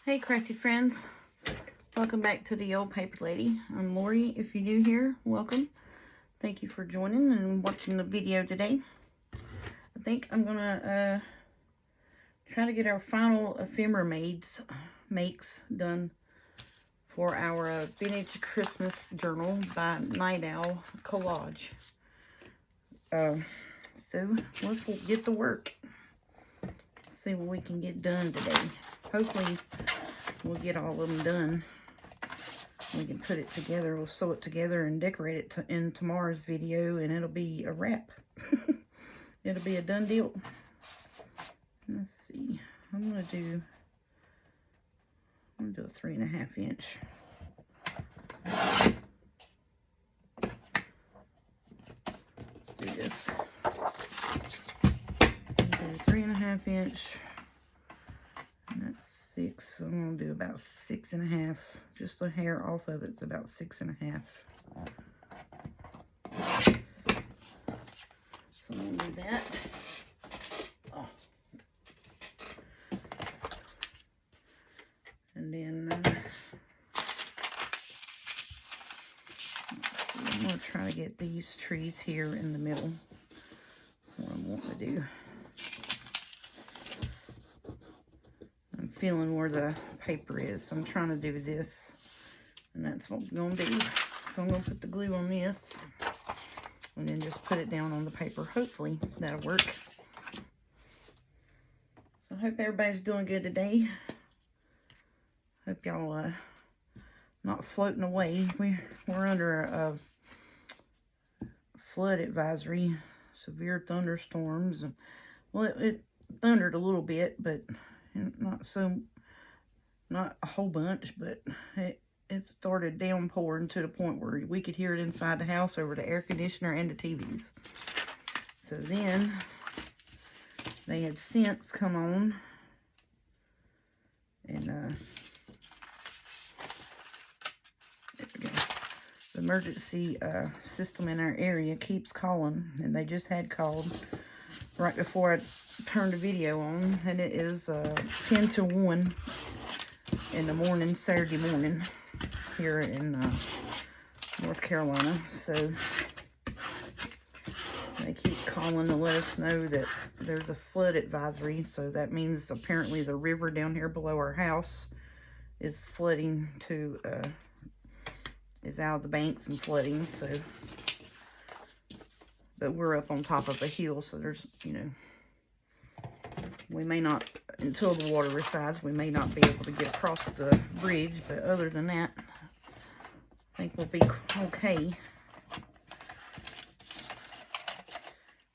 Hey crafty friends, welcome back to the Old Paper Lady. I'm Lori. If you're new here, welcome. Thank you for joining and watching the video today. I think I'm gonna try to get our final ephemera makes done for our vintage Christmas journal by Night Owl collage. So let's get to work. See what we can get done today. Hopefully we'll get all of them done. We can put it together. We'll sew it together and decorate it in tomorrow's video, and it'll be a wrap. It'll be a done deal. Let's see. I'm gonna do a 3.5 inch. Let's do this. Do 3.5 inch. And that's 6. So I'm gonna do about 6.5. Just a hair off of it's about 6.5. So I'm gonna do that. Oh. And then I'm gonna try to get these trees here in the middle. That's what I'm wanting to do. I'm feeling where the paper is. So I'm trying to do this, and that's what I'm gonna do. So I'm gonna put the glue on this and then just put it down on the paper. Hopefully that'll work. So I hope everybody's doing good today. Hope y'all not floating away. We're under a flood advisory, severe thunderstorms. Well, it thundered a little bit, but not a whole bunch, but it started downpouring to the point where we could hear it inside the house over the air conditioner and the TVs. So then they had since come on, and there we go. The emergency system in our area keeps calling, and they just had called right before I turned the video on, and it is 10 to 1 in the morning, Saturday morning, here in North Carolina. So they keep calling to let us know that there's a flood advisory. So that means apparently the river down here below our house is flooding to, is out of the banks and flooding. So, but we're up on top of a hill, so there's, you know, we may not, until the water resides, we may not be able to get across the bridge, but other than that, I think we'll be okay.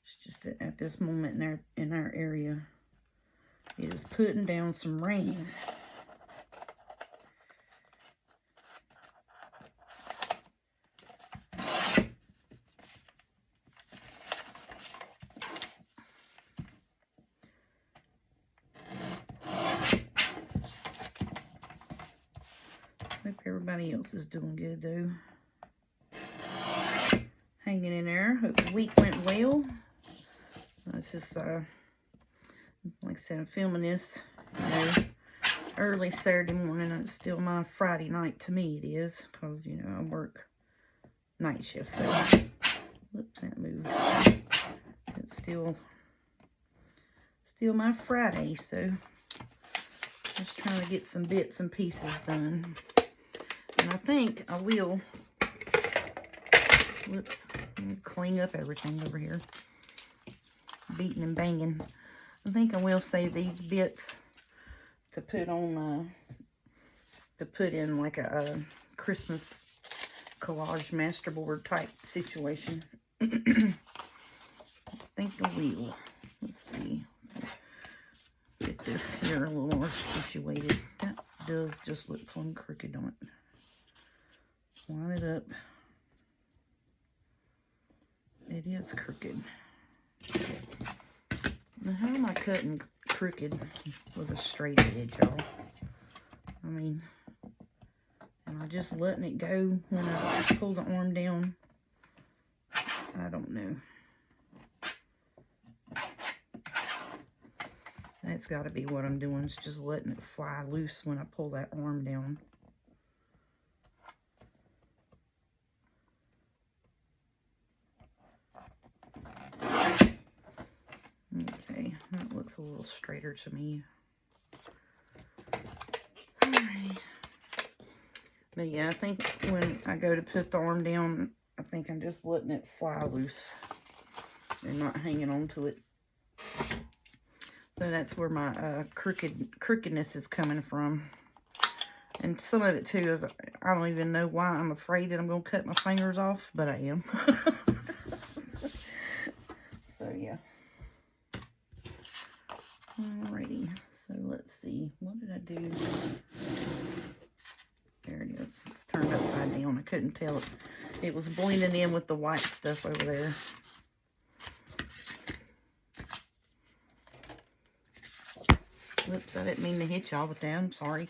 It's just that at this moment in our area, it is putting down some rain. Hope everybody else is doing good though. Hanging in there. Hope the week went well. This is like I said, I'm filming this, you know, early Saturday morning. It's still my Friday night to me. It is, because you know I work night shift. So, whoops, that moved. It's still my Friday. So, just trying to get some bits and pieces done. And I think I will, whoops, clean up everything over here. Beating and banging. I think I will save these bits to put on, to put in like a Christmas collage masterboard type situation. I think I will. Let's see. Get this here a little more situated. That does just look plumb crooked on it. Line it up. It is crooked. Now, how am I cutting crooked with a straight edge, y'all? I mean, am I just letting it go when I pull the arm down? I don't know. That's got to be what I'm doing. It's just letting it fly loose when I pull that arm down. Okay, that looks a little straighter to me. Alright. But yeah, I think when I go to put the arm down, I think I'm just letting it fly loose and not hanging on to it. So that's where my crookedness is coming from. And some of it too is, I don't even know why I'm afraid that I'm going to cut my fingers off, but I am. So yeah. Alrighty, so let's see. What did I do? There it is. It's turned upside down. I couldn't tell it. It was blending in with the white stuff over there. Whoops, I didn't mean to hit y'all with that. I'm sorry.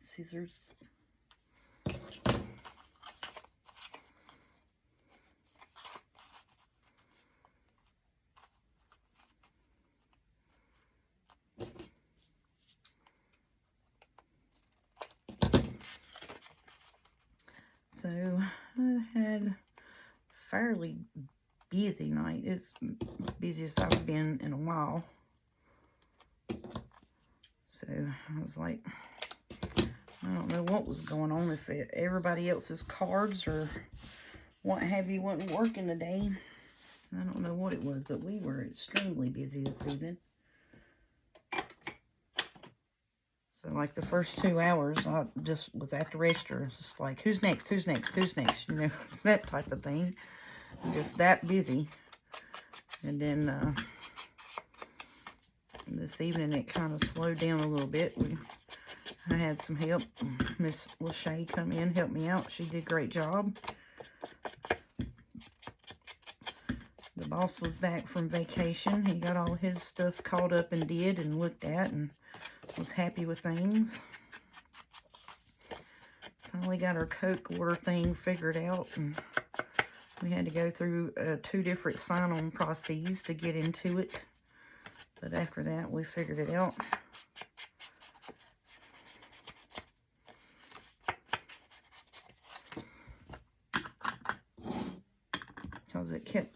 Scissors. So I had a fairly busy night. It's the busiest I've been in a while. So I was like, I don't know what was going on, if everybody else's cards or what have you wasn't working today. I don't know what it was, but we were extremely busy this evening. So like the first 2 hours, I just was at the register. It's just like, who's next, who's next, who's next, you know, that type of thing. Just that busy. And then this evening it kind of slowed down a little bit. I had some help. Miss Lachey come in, help me out. She did a great job. The boss was back from vacation. He got all his stuff caught up and did and looked at and was happy with things. Finally got our Coke order thing figured out, and we had to go through 2 different sign-on processes to get into it. But after that, we figured it out. Because it kept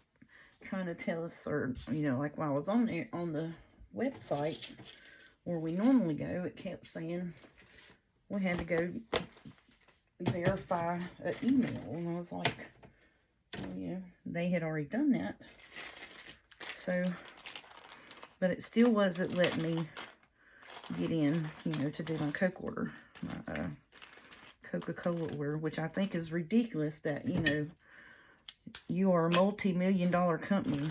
trying to tell us, or, you know, like while I was on there, on the website where we normally go, it kept saying we had to go verify an email. And I was like, well, yeah, they had already done that. So, but it still wasn't letting me get in, you know, to do my Coke order, my Coca-Cola order, which I think is ridiculous that, you know, you are a multi-million-dollar company,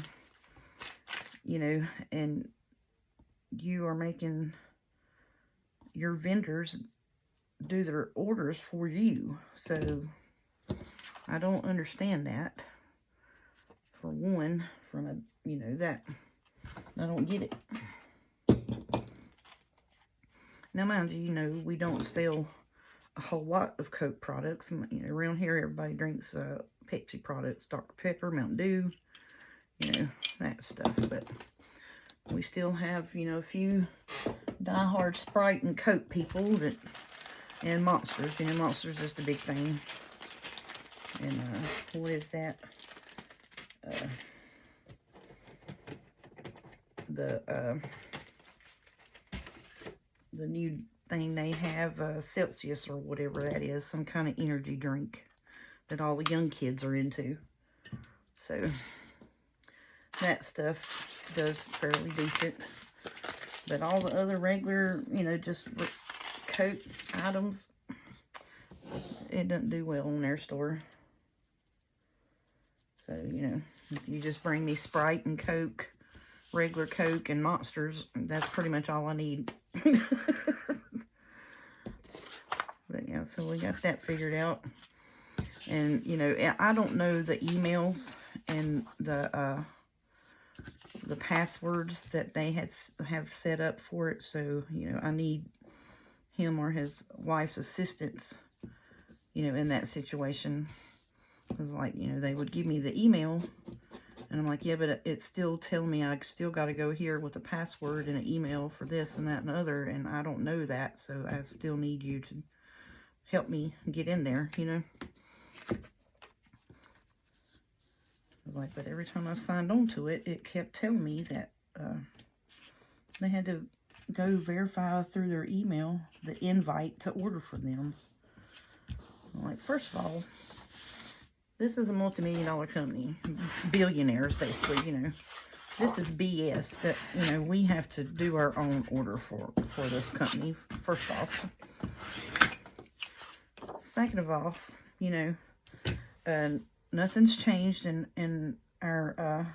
you know, and you are making your vendors do their orders for you. So I don't understand that. For one, from a, you know, that I don't get it. Now, mind you, you know, we don't sell a whole lot of Coke products. You know, around here, everybody drinks Pepsi products, Dr. Pepper, Mountain Dew, you know, that stuff. But we still have, you know, a few diehard Sprite and Coke people that, and Monsters. You know, Monsters is the big thing. And what is that? The new thing they have, Celsius or whatever that is, some kind of energy drink that all the young kids are into. So that stuff does fairly decent. But all the other regular, you know, just Coke items, it doesn't do well in their store. So, you know, if you just bring me Sprite and Coke, regular Coke and Monsters, that's pretty much all I need. But yeah, so we got that figured out. And, you know, I don't know the emails and the passwords that they have set up for it. So, you know, I need him or his wife's assistance, you know, in that situation. Because, like, you know, they would give me the email, And I'm like, yeah, but it's still telling me I still got to go here with a password and an email for this and that and other, and I don't know that, so I still need you to help me get in there, you know. Like, but every time I signed on to it, it kept telling me that they had to go verify through their email the invite to order for them. I'm like, first of all, this is a multi-million-dollar company, billionaires basically, you know. This is BS that, you know, we have to do our own order for this company, first off. Second of all, you know, nothing's changed in our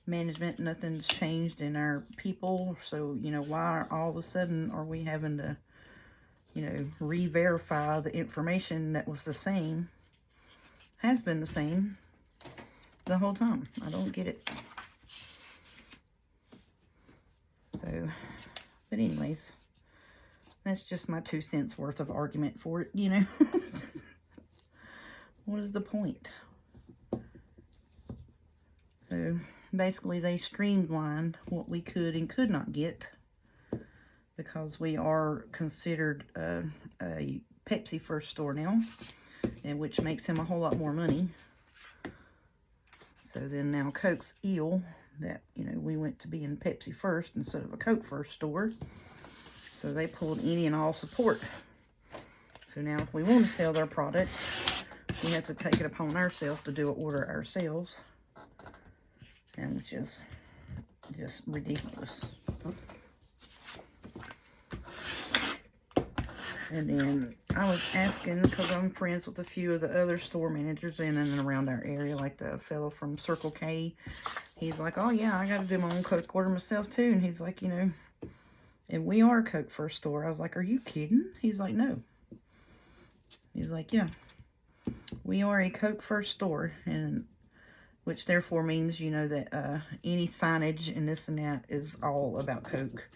management, nothing's changed in our people, so, you know, why all of a sudden are we having to, you know, re-verify the information that was the same, has been the same the whole time? I don't get it. So, but anyways, that's just my 2 cents worth of argument for it, you know. What is the point? So, basically, they streamlined what we could and could not get because we are considered a Pepsi First store now, and which makes him a whole lot more money. So then now Coke's ill that, you know, we went to being Pepsi First instead of a Coke First store. So they pulled any and all support. So now if we want to sell their products, we have to take it upon ourselves to do an order ourselves. And which is just ridiculous. And then I was asking, because I'm friends with a few of the other store managers in and around our area, like the fellow from Circle K. He's like, oh yeah, I got to do my own Coke order myself too. And he's like, you know, and we are Coke First store. I was like, are you kidding? He's like, no. He's like, yeah, we are a Coke First store, and which therefore means, you know, that any signage and this and that is all about Coke.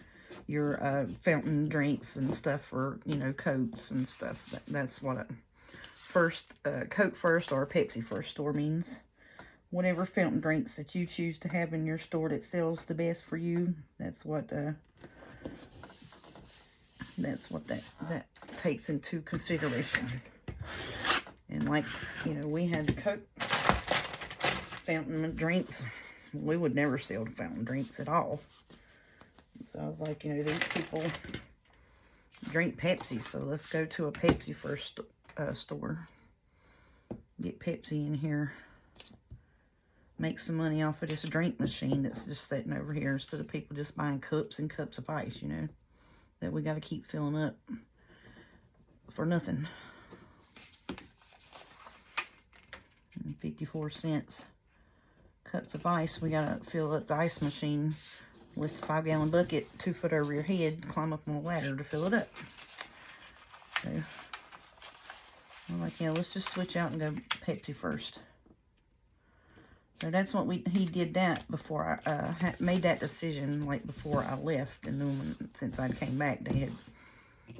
Your fountain drinks and stuff for, you know, Cokes and stuff. That's what a Coke First or a Pepsi First store means. Whatever fountain drinks that you choose to have in your store that sells the best for you, that's what that takes into consideration. And like, you know, we had Coke fountain drinks. We would never sell fountain drinks at all. So I was like, you know, these people drink Pepsi, so let's go to a Pepsi First store. Get Pepsi in here. Make some money off of this drink machine that's just sitting over here instead of people just buying cups and cups of ice, you know, that we got to keep filling up for nothing. And 54 cents. Cups of ice, we got to fill up the ice machine with a 5-gallon bucket 2 foot over your head, climb up on a ladder to fill it up. So I'm like, yeah, let's just switch out and go Pepsi First. So that's what he did that before I made that decision, like before I left. And then since I came back, they had,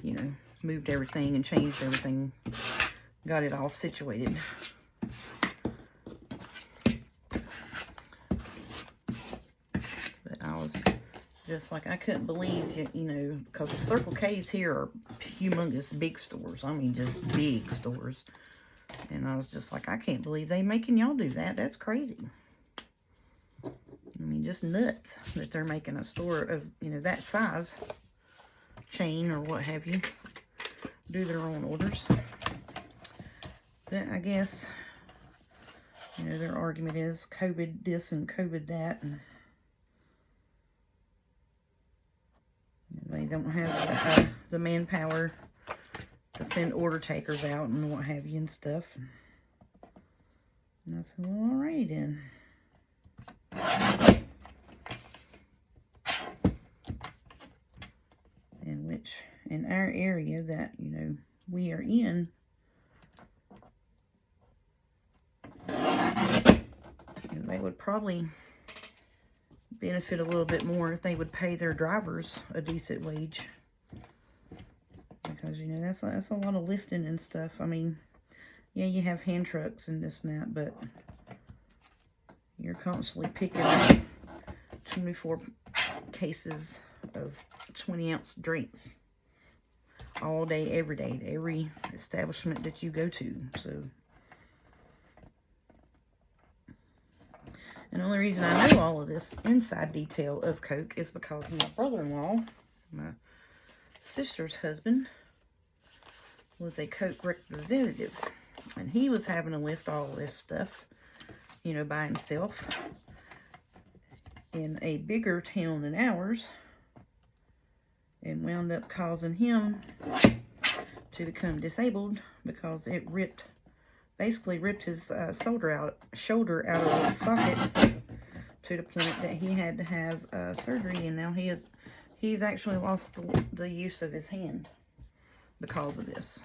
you know, moved everything and changed everything, got it all situated. But I was just like, I couldn't believe, you know, because the Circle K's here are humongous big stores. I mean, just big stores. And I was just like, I can't believe they making y'all do that. That's crazy. I mean, just nuts that they're making a store of, you know, that size, chain or what have you, do their own orders. But I guess, you know, their argument is COVID this and COVID that, and they don't have the manpower to send order takers out and what have you and stuff. And I said, well, alright then. In which, in our area that, you know, we are in, they would probably benefit a little bit more if they would pay their drivers a decent wage. Because, you know, that's a lot of lifting and stuff. I mean, yeah, you have hand trucks and this and that, but, you're constantly picking up 24 cases of 20-ounce drinks all day, every day, to every establishment that you go to. So, and the only reason I know all of this inside detail of Coke is because my brother-in-law, my sister's husband, was a Coke representative, and he was having to lift all this stuff, you know, by himself in a bigger town than ours, and wound up causing him to become disabled because it basically ripped his shoulder out of his socket to the point that he had to have surgery, and now he's actually lost the use of his hand because of this.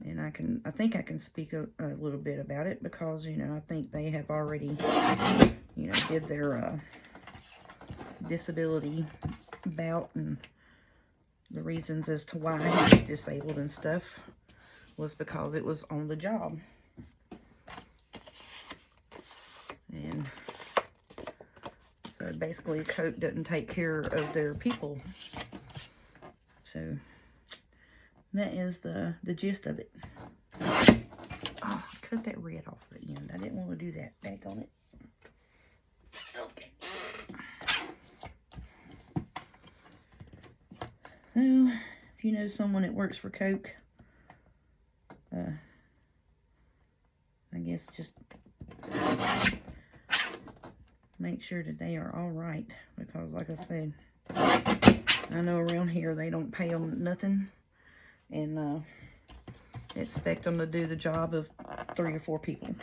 And I think I can speak a little bit about it because, you know, I think they have already, you know, did their disability bout, and the reasons as to why he was disabled and stuff was because it was on the job. And so basically Coke doesn't take care of their people. So that is the gist of it. Oh, cut that red off the end. I didn't want to do that. Back on it. Okay. So, if you know someone that works for Coke, I guess just make sure that they are all right, because like I said, I know around here they don't pay them nothing, and expect them to do the job of 3 or 4 people.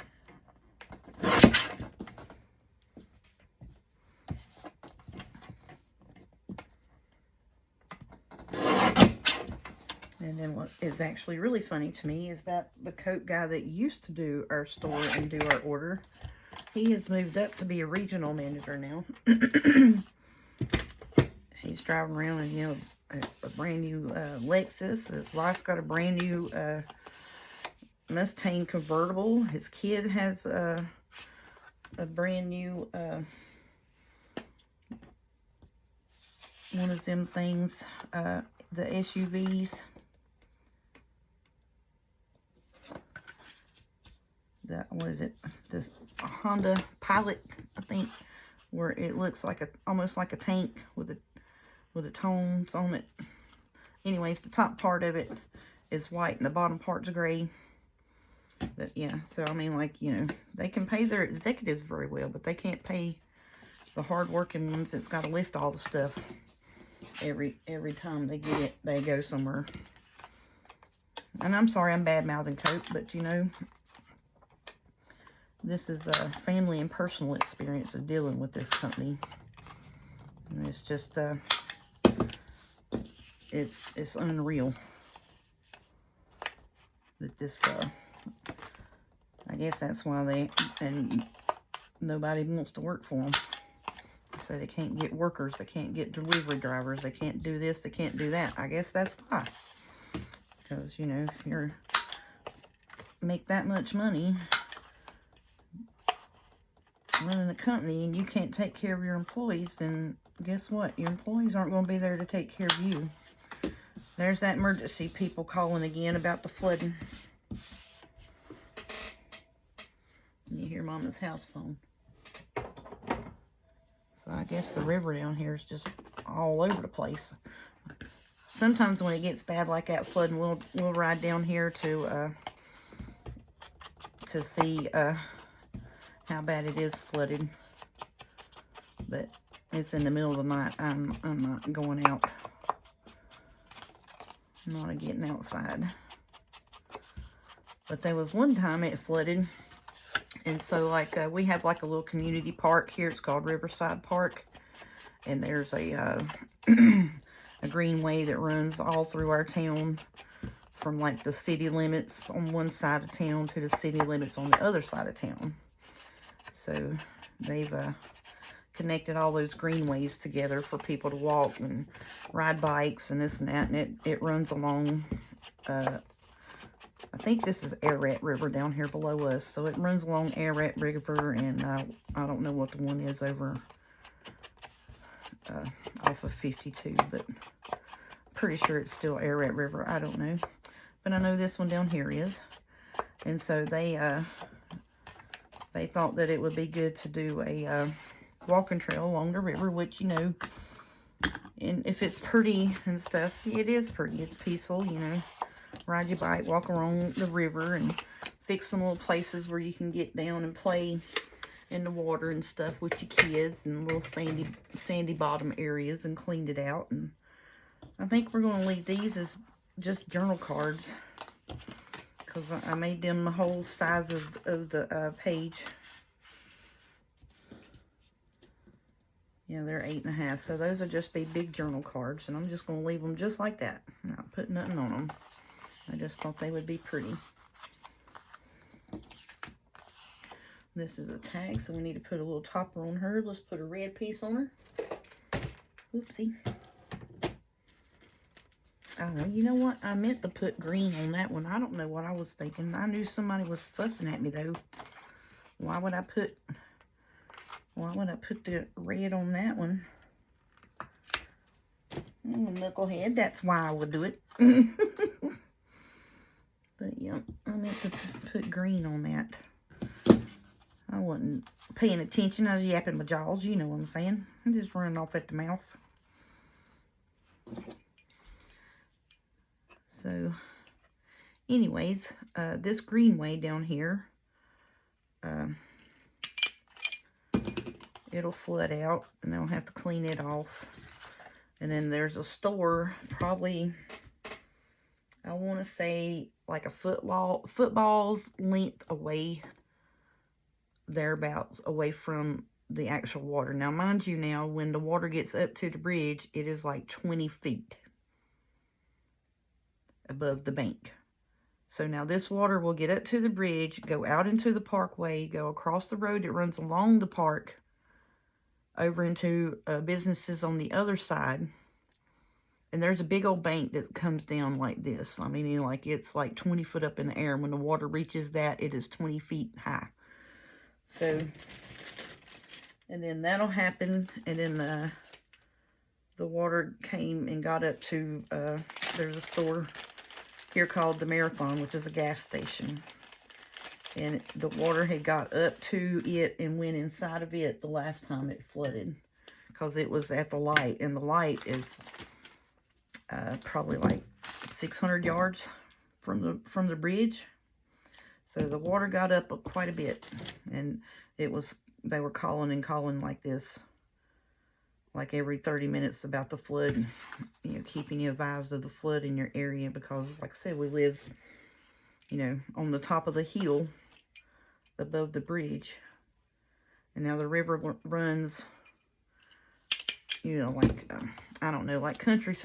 And then what is actually really funny to me is that the Coke guy that used to do our store and do our order, he has moved up to be a regional manager now. He's driving around in, you know, a brand new Lexus. His wife's got a brand new Mustang convertible. His kid has a brand new one of them things, the SUVs. What is it? This Honda Pilot, I think, where it looks like almost like a tank with the tones on it. Anyways, the top part of it is white and the bottom part's gray. But yeah, so I mean, like, you know, they can pay their executives very well, but they can't pay the hard-working ones that's got to lift all the stuff every time they go somewhere. And I'm sorry I'm bad-mouthing Coke, but you know, this is a family and personal experience of dealing with this company. And it's just, it's unreal that this, I guess that's why and nobody wants to work for them. So they can't get workers, they can't get delivery drivers, they can't do this, they can't do that. I guess that's why. Because, you know, if you're make that much money running a company and you can't take care of your employees, then guess what? Your employees aren't going to be there to take care of you. There's that emergency people calling again about the flooding. You hear Mama's house phone. So I guess the river down here is just all over the place. Sometimes when it gets bad like that flooding, we'll ride down here to see how bad it is flooded. But it's in the middle of the night. I'm not going out. I'm not getting outside. But there was one time it flooded. And so, like, we have, like, a little community park here. It's called Riverside Park. And there's a greenway that runs all through our town from, like, the city limits on one side of town to the city limits on the other side of town. So, they've connected all those greenways together for people to walk and ride bikes and this and that. And it runs along I think this is Ararat River down here below us. So it runs along Ararat River, and I don't know what the one is over off of 52, but pretty sure it's still Ararat River. I don't know. But I know this one down here is. And so they thought that it would be good to do a walking trail along the river, which, you know, and if it's pretty and stuff, it is pretty. It's peaceful, you know. Ride your bike, walk along the river, and fix some little places where you can get down and play in the water and stuff with your kids, and little sandy bottom areas, and cleaned it out. And I think we're going to leave these as just journal cards, because I made them the whole size of the page. Yeah, they're 8.5, so those will just be big journal cards, and I'm just going to leave them just like that, not put nothing on them. I just thought they would be pretty. This is a tag, so we need to put a little topper on her. Let's put a red piece on her. Oopsie. Oh, you know what? I meant to put green on that one. I don't know what I was thinking. I knew somebody was fussing at me, though. Why would I put the red on that one? Oh, knucklehead. That's why I would do it. But yeah, I meant to put green on that. I wasn't paying attention. I was yapping my jaws. You know what I'm saying. I'm just running off at the mouth. So, anyways, this greenway down here, it'll flood out, and they'll have to clean it off. And then there's a store, probably, I want to say, like a football's length away, thereabouts, away from the actual water. Now, mind you, now, when the water gets up to the bridge, it is like 20 feet above the bank. So now this water will get up to the bridge, go out into the parkway, go across the road that runs along the park, over into businesses on the other side. And there's a big old bank that comes down like this. I mean, like, it's like 20 foot up in the air. When the water reaches that, it is 20 feet high. So, and then that'll happen. And then the water came and got up to, there's a store here called the Marathon, which is a gas station. And the water had got up to it and went inside of it the last time it flooded, because it was at the light, and the light is probably like 600 yards from the bridge. So the water got up quite a bit, and they were calling and calling like this, like every 30 minutes about the flood, you know, keeping you advised of the flood in your area, because, like I said, we live, you know, on the top of the hill above the bridge. And now the river runs, you know, like, I don't know, like country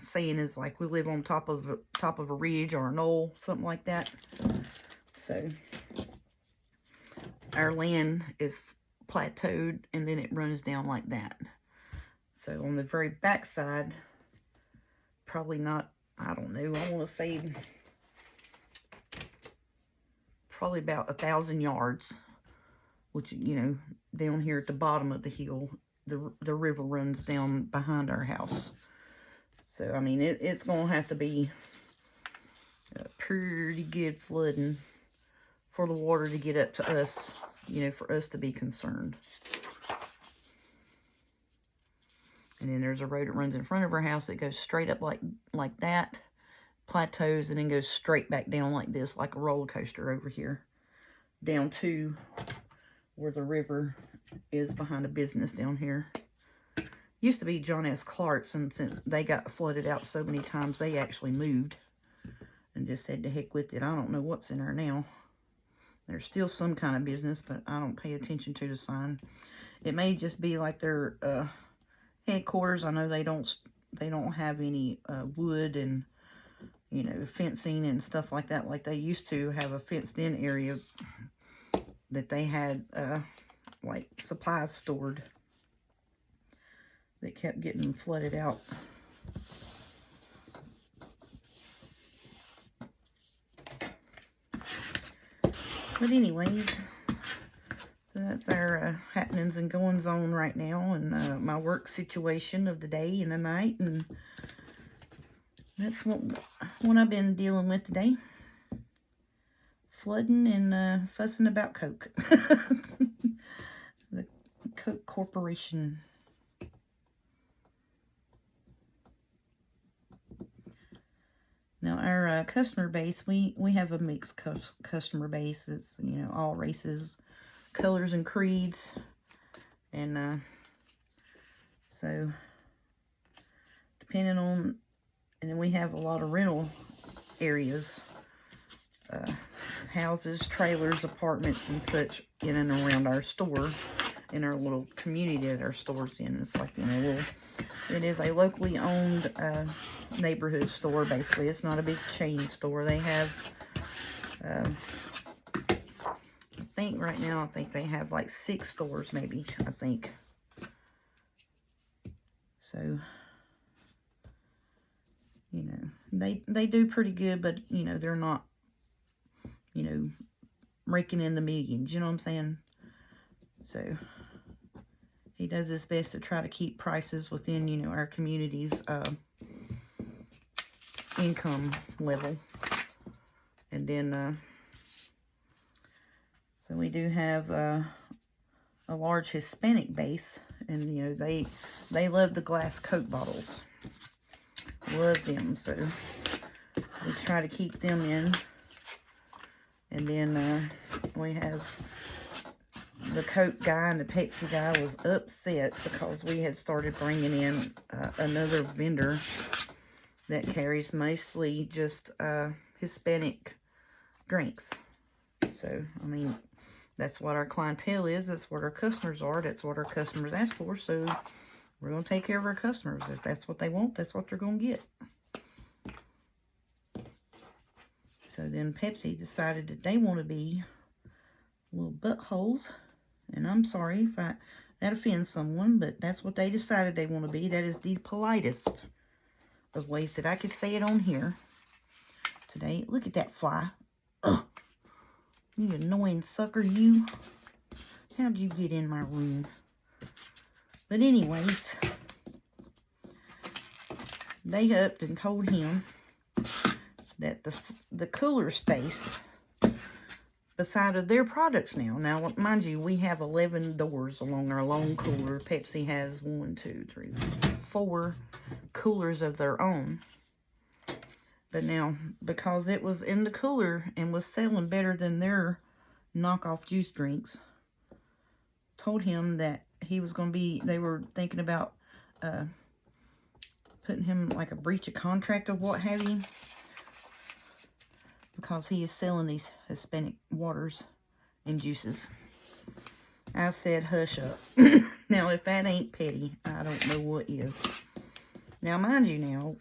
saying is like we live on top of a ridge or a knoll, something like that. So our land is plateaued, and then it runs down like that. So on the very back side, probably not, I don't know, I want to say probably about 1,000 yards, which, you know, down here at the bottom of the hill, the river runs down behind our house. So, I mean, it's going to have to be pretty good flooding for the water to get up to us, you know, for us to be concerned. And then there's a road that runs in front of our house that goes straight up like that, plateaus, and then goes straight back down like this, like a roller coaster over here, down to where the river is behind a business down here. Used to be John S. Clark's, and since they got flooded out so many times, they actually moved and just said to heck with it. I don't know what's in there now. There's still some kind of business, but I don't pay attention to the sign. It may just be like their headquarters. I know they don't have any wood and, you know, fencing and stuff like that, like they used to have a fenced-in area that they had like supplies stored that kept getting flooded out. But anyways, so that's our happenings and goings on right now, and my work situation of the day and the night, and that's what I've been dealing with today. Flooding and fussing about Coke. The Coke Corporation. Now, our customer base, we have a mixed customer base. It's, you know, all races, colors, and creeds. And so, depending on, and then we have a lot of rental areas, houses, trailers, apartments, and such in and around our store, in our little community that our store's in. It's like, you know, it is a locally owned neighborhood store, basically. It's not a big chain store. They have, I think right now, I think they have like 6 stores, maybe, I think. So, you know, they do pretty good, but, you know, they're not, you know, raking in the millions, you know what I'm saying? So, he does his best to try to keep prices within, you know, our community's income level. And then, so we do have a large Hispanic base, and, you know, they love the glass Coke bottles. Love them, so we try to keep them in. And then we have the Coke guy and the Pepsi guy was upset because we had started bringing in another vendor that carries mostly just Hispanic drinks. So, I mean, that's what our clientele is. That's what our customers are. That's what our customers ask for. So, we're going to take care of our customers. If that's what they want, that's what they're going to get. So, then Pepsi decided that they want to be little buttholes. And I'm sorry if that offends someone, but that's what they decided they want to be. That is the politest of ways that I could say it on here today. Look at that fly. Ugh. You annoying sucker, you. How'd you get in my room? But anyways, they upped and told him that the cooler space beside of their products now. Now, mind you, we have 11 doors along our long cooler. Pepsi has 4 coolers of their own. But now, because it was in the cooler and was selling better than their knockoff juice drinks, told him that he was going to be, they were thinking about putting him like a breach of contract or what have you, because he is selling these Hispanic waters and juices. I said, hush up. Now, if that ain't petty, I don't know what is. Now, mind you now,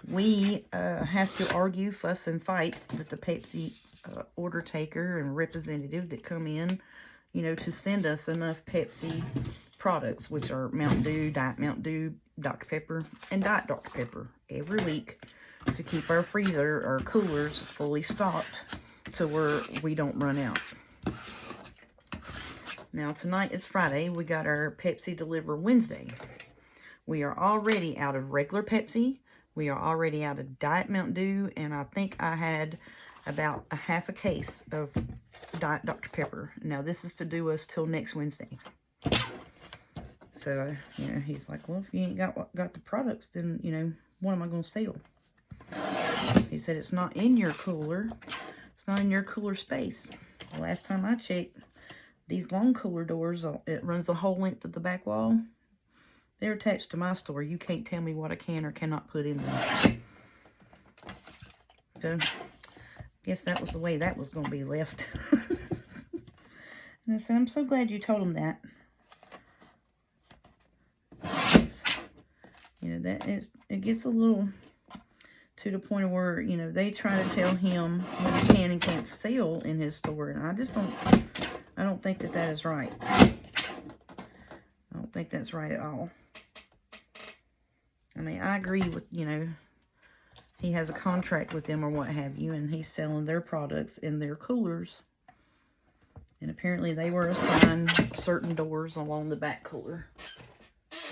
we have to argue, fuss, and fight with the Pepsi order taker and representative that come in, you know, to send us enough Pepsi products, which are Mountain Dew, Diet Mountain Dew, Dr. Pepper, and Diet Dr. Pepper every week, to keep our freezer, our coolers fully stocked to where we don't run out. Now, tonight is Friday. We got our Pepsi deliver Wednesday. We are already out of regular Pepsi. We are already out of Diet Mountain Dew, and I think I had about a half a case of Diet Dr. Pepper. Now, this is to do us till next Wednesday. So, you know, he's like, well, if you ain't got the products, then, you know, what am I going to sell? He said, it's not in your cooler. It's not in your cooler space. The last time I checked, these long cooler doors, it runs the whole length of the back wall. They're attached to my store. You can't tell me what I can or cannot put in there. So, guess that was the way that was going to be left. And I said, I'm so glad you told him that. You know, that is, it gets a little to the point where, you know, they try to tell him what he can and can't sell in his store. And I don't think that is right. I don't think that's right at all. I mean, I agree with, you know, he has a contract with them or what have you, and he's selling their products in their coolers. And apparently they were assigned certain doors along the back cooler.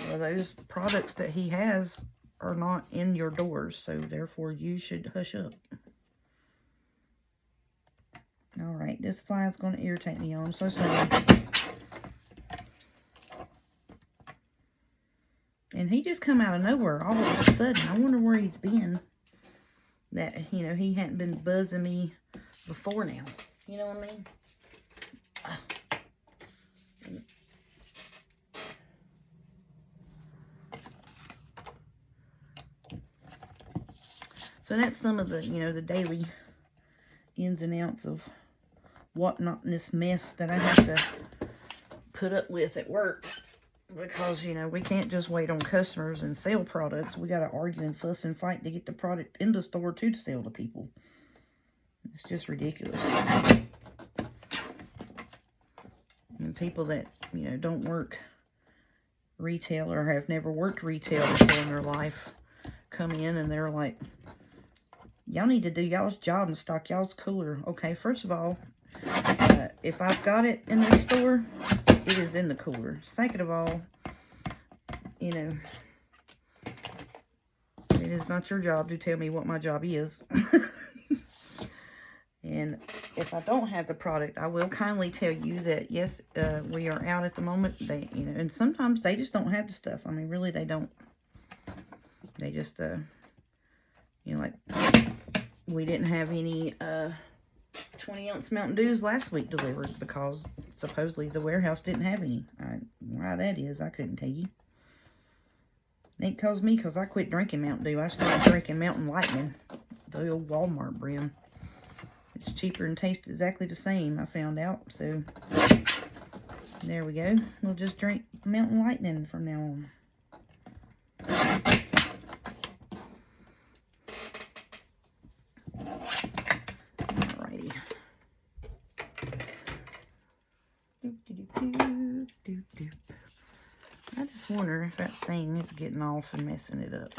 Well, those products that he has are not in your doors, so therefore you should hush up. Alright, this fly is going to irritate me, y'all. I'm so sorry. And he just come out of nowhere all of a sudden. I wonder where he's been. That, you know, he hadn't been buzzing me before now. You know what I mean? So that's some of the, you know, the daily ins and outs of whatnot in this mess that I have to put up with at work. Because, you know, we can't just wait on customers and sell products. We got to argue and fuss and fight to get the product in the store to sell to people. It's just ridiculous. And people that, you know, don't work retail or have never worked retail before in their life come in and they're like, y'all need to do y'all's job and stock y'all's cooler. Okay, first of all, if I've got it in the store, it is in the cooler. Second of all, you know, it is not your job to tell me what my job is. And if I don't have the product, I will kindly tell you that, yes, we are out at the moment. They, you know, and sometimes they just don't have the stuff. I mean, really, they don't. They just, you know, like, we didn't have any 20-ounce Mountain Dews last week delivered because supposedly the warehouse didn't have any. Why that is, I couldn't tell you. It ain't cause me, because I quit drinking Mountain Dew. I started drinking Mountain Lightning, the old Walmart brand. It's cheaper and tastes exactly the same, I found out. So, there we go. We'll just drink Mountain Lightning from now on. Alrighty. I just wonder if that thing is getting off and messing it up.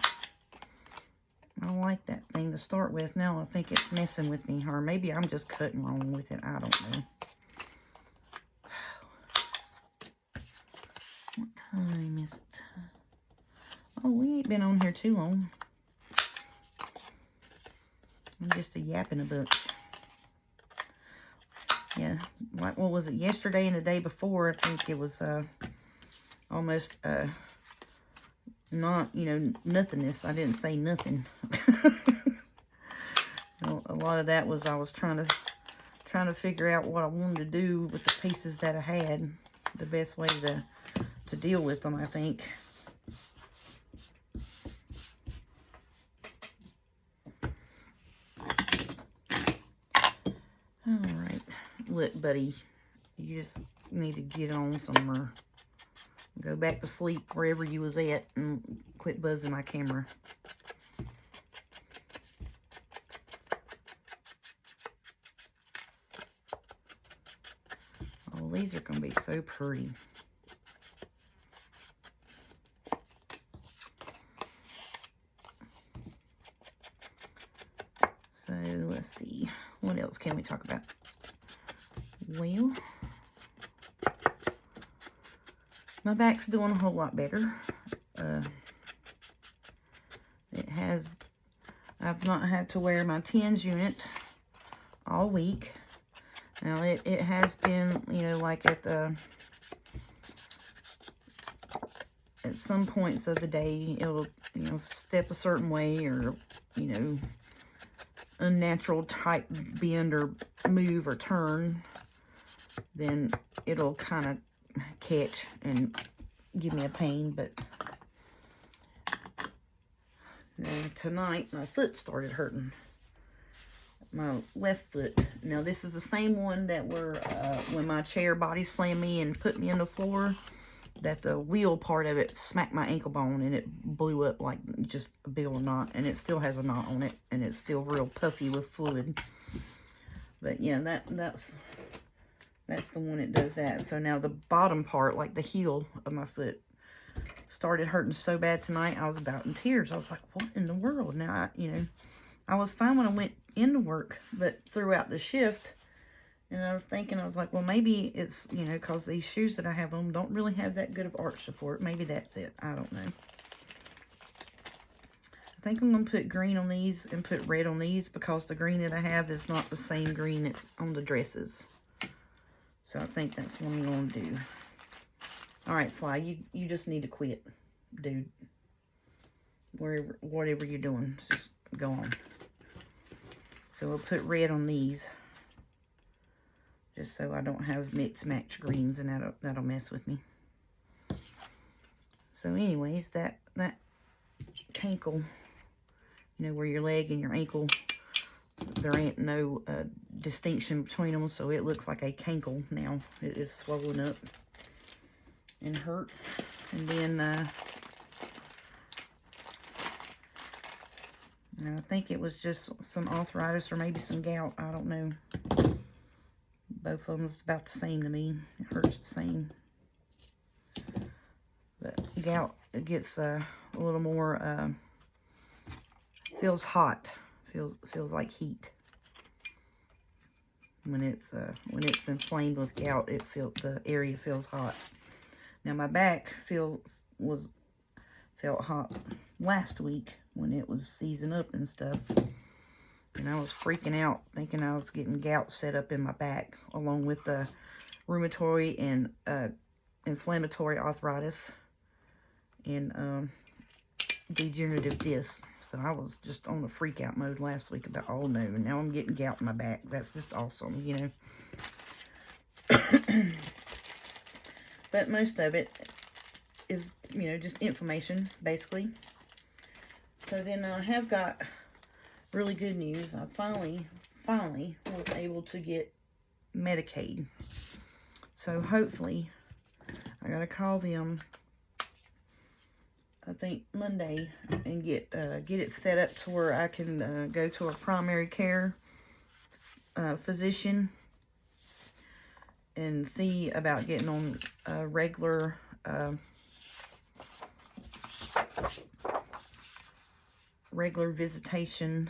I don't like that thing to start with. Now I think it's messing with me. Or maybe I'm just cutting wrong with it. I don't know. What time is it? Oh, we ain't been on here too long. I'm just a yapping a bunch. Yeah, like, what was it? Yesterday and the day before, I think it was almost not, you know, nothingness. I didn't say nothing. A lot of that was I was trying to figure out what I wanted to do with the pieces that I had. The best way to deal with them, I think. Alright. Look, buddy, you just need to get on somewhere. Go back to sleep wherever you was at and quit buzzing my camera. Oh, these are going to be so pretty. So, let's see. What else can we talk about? Well, my back's doing a whole lot better. I've not had to wear my TENS unit all week. Now, it has been, you know, like at some points of the day, it'll, you know, step a certain way or, you know, unnatural type bend or move or turn, then it'll kind of catch and give me a pain. But tonight my foot started hurting, my left foot. Now this is the same one that were when my chair body slammed me and put me in the floor, that the wheel part of it smacked my ankle bone and it blew up like just a big old knot, and it still has a knot on it and it's still real puffy with fluid. But yeah, that's the one that does that. So now the bottom part, like the heel of my foot, started hurting so bad tonight. I was about in tears. I was like, what in the world? Now, you know, I was fine when I went into work, but throughout the shift And I was thinking, I was like, well, maybe it's, you know, because these shoes that I have on don't really have that good of arch support. Maybe that's it. I don't know. I think I'm going to put green on these and put red on these because the green that I have is not the same green that's on the dresses. So I think that's what I'm going to do. All right, Fly, you just need to quit, dude. Whatever you're doing, just go on. So we'll put red on these, just so I don't have mixed match greens, and that'll mess with me. So anyways, that cankle, you know, where your leg and your ankle, there ain't no distinction between them, so it looks like a cankle now. It is swollen up and hurts. And then I think it was just some arthritis or maybe some gout. I don't know. Both of them is about the same to me. It hurts the same. But gout, it gets a little more, feels hot. Feels like heat. When it's inflamed with gout, the area feels hot. Now my back felt hot last week when it was seizing up and stuff. And I was freaking out, thinking I was getting gout set up in my back, along with the rheumatoid and inflammatory arthritis and degenerative disc. So I was just on the freak out mode last week about, oh no, and now I'm getting gout in my back. That's just awesome, you know. But most of it is, you know, just inflammation, basically. So then I have got really good news. I finally was able to get Medicaid. So hopefully, I gotta call them, I think Monday, and get it set up to where I can go to a primary care physician and see about getting on a regular visitation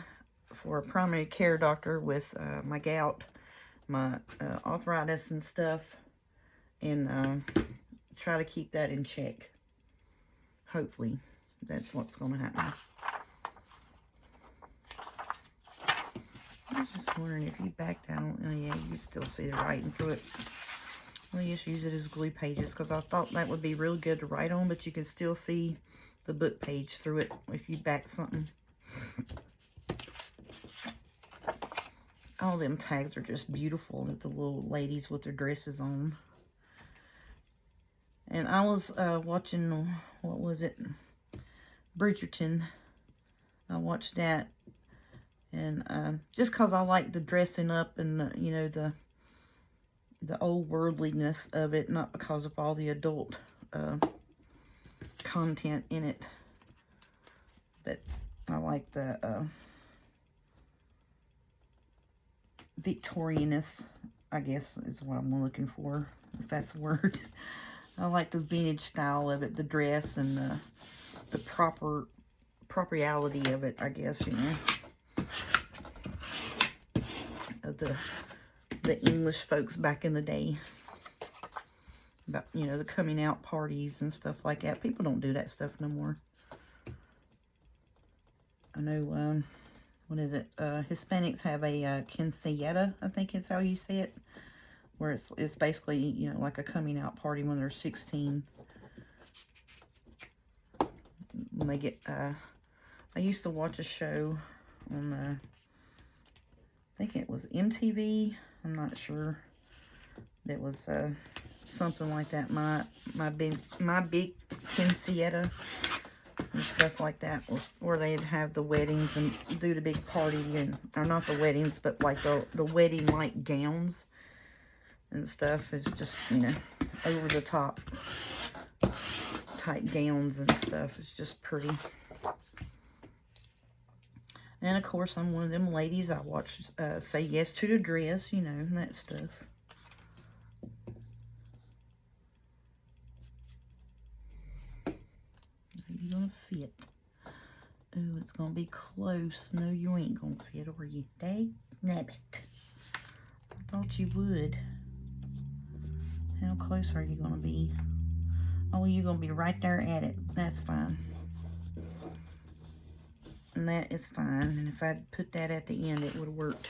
for a primary care doctor with my gout, my arthritis and stuff, and try to keep that in check. Hopefully, that's what's going to happen. I was just wondering if you back down. Oh yeah, you still see the writing through it. We'll just use it as glue pages because I thought that would be really good to write on, but you can still see the book page through it if you back something. All them tags are just beautiful with the little ladies with their dresses on. And I was watching, what was it? Bridgerton. I watched that. And just because I like the dressing up and the, you know, the old worldliness of it, not because of all the adult content in it. But I like the Victorianness, I guess is what I'm looking for, if that's a word. I like the vintage style of it, the dress and the propriality of it, I guess, you know. Of the English folks back in the day. About, you know, the coming out parties and stuff like that. People don't do that stuff no more. I know, what is it? Hispanics have a quinceañera, I think is how you say it. Where it's basically, you know, like a coming out party when they're 16. When they get, I used to watch a show on, I think it was MTV. I'm not sure. It was, something like that. My big quinceañera and stuff like that, where they'd have the weddings and do the big party, and or not the weddings, but like the wedding like gowns and stuff. It's just, you know, over the top type gowns and stuff. It's just pretty. And of course, I'm one of them ladies. I watch Say Yes to the Dress, you know, and that stuff. You gonna fit? Oh, it's gonna be close. No, you ain't gonna fit, are you? Dang nabbit. I thought you would. How close are you going to be? Oh, you're going to be right there at it. That's fine. And that is fine. And if I'd put that at the end, it would have worked.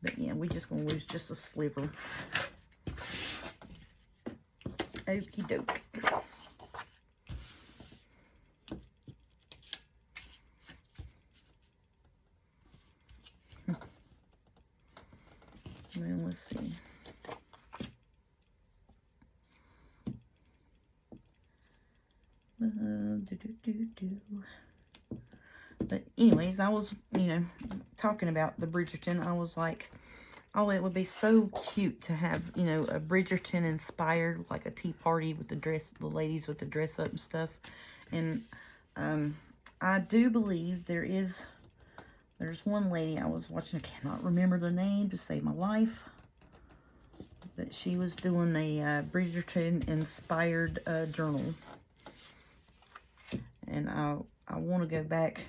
But yeah, we're just going to lose just a sliver. Okie doke. Well, let's see. But anyways, I was, talking about the Bridgerton. I was like, oh, it would be so cute to have, a Bridgerton inspired, like a tea party with the ladies with the dress up and stuff. And I do believe there's one lady I was watching, I cannot remember the name to save my life, but she was doing a Bridgerton inspired journal. And I want to go back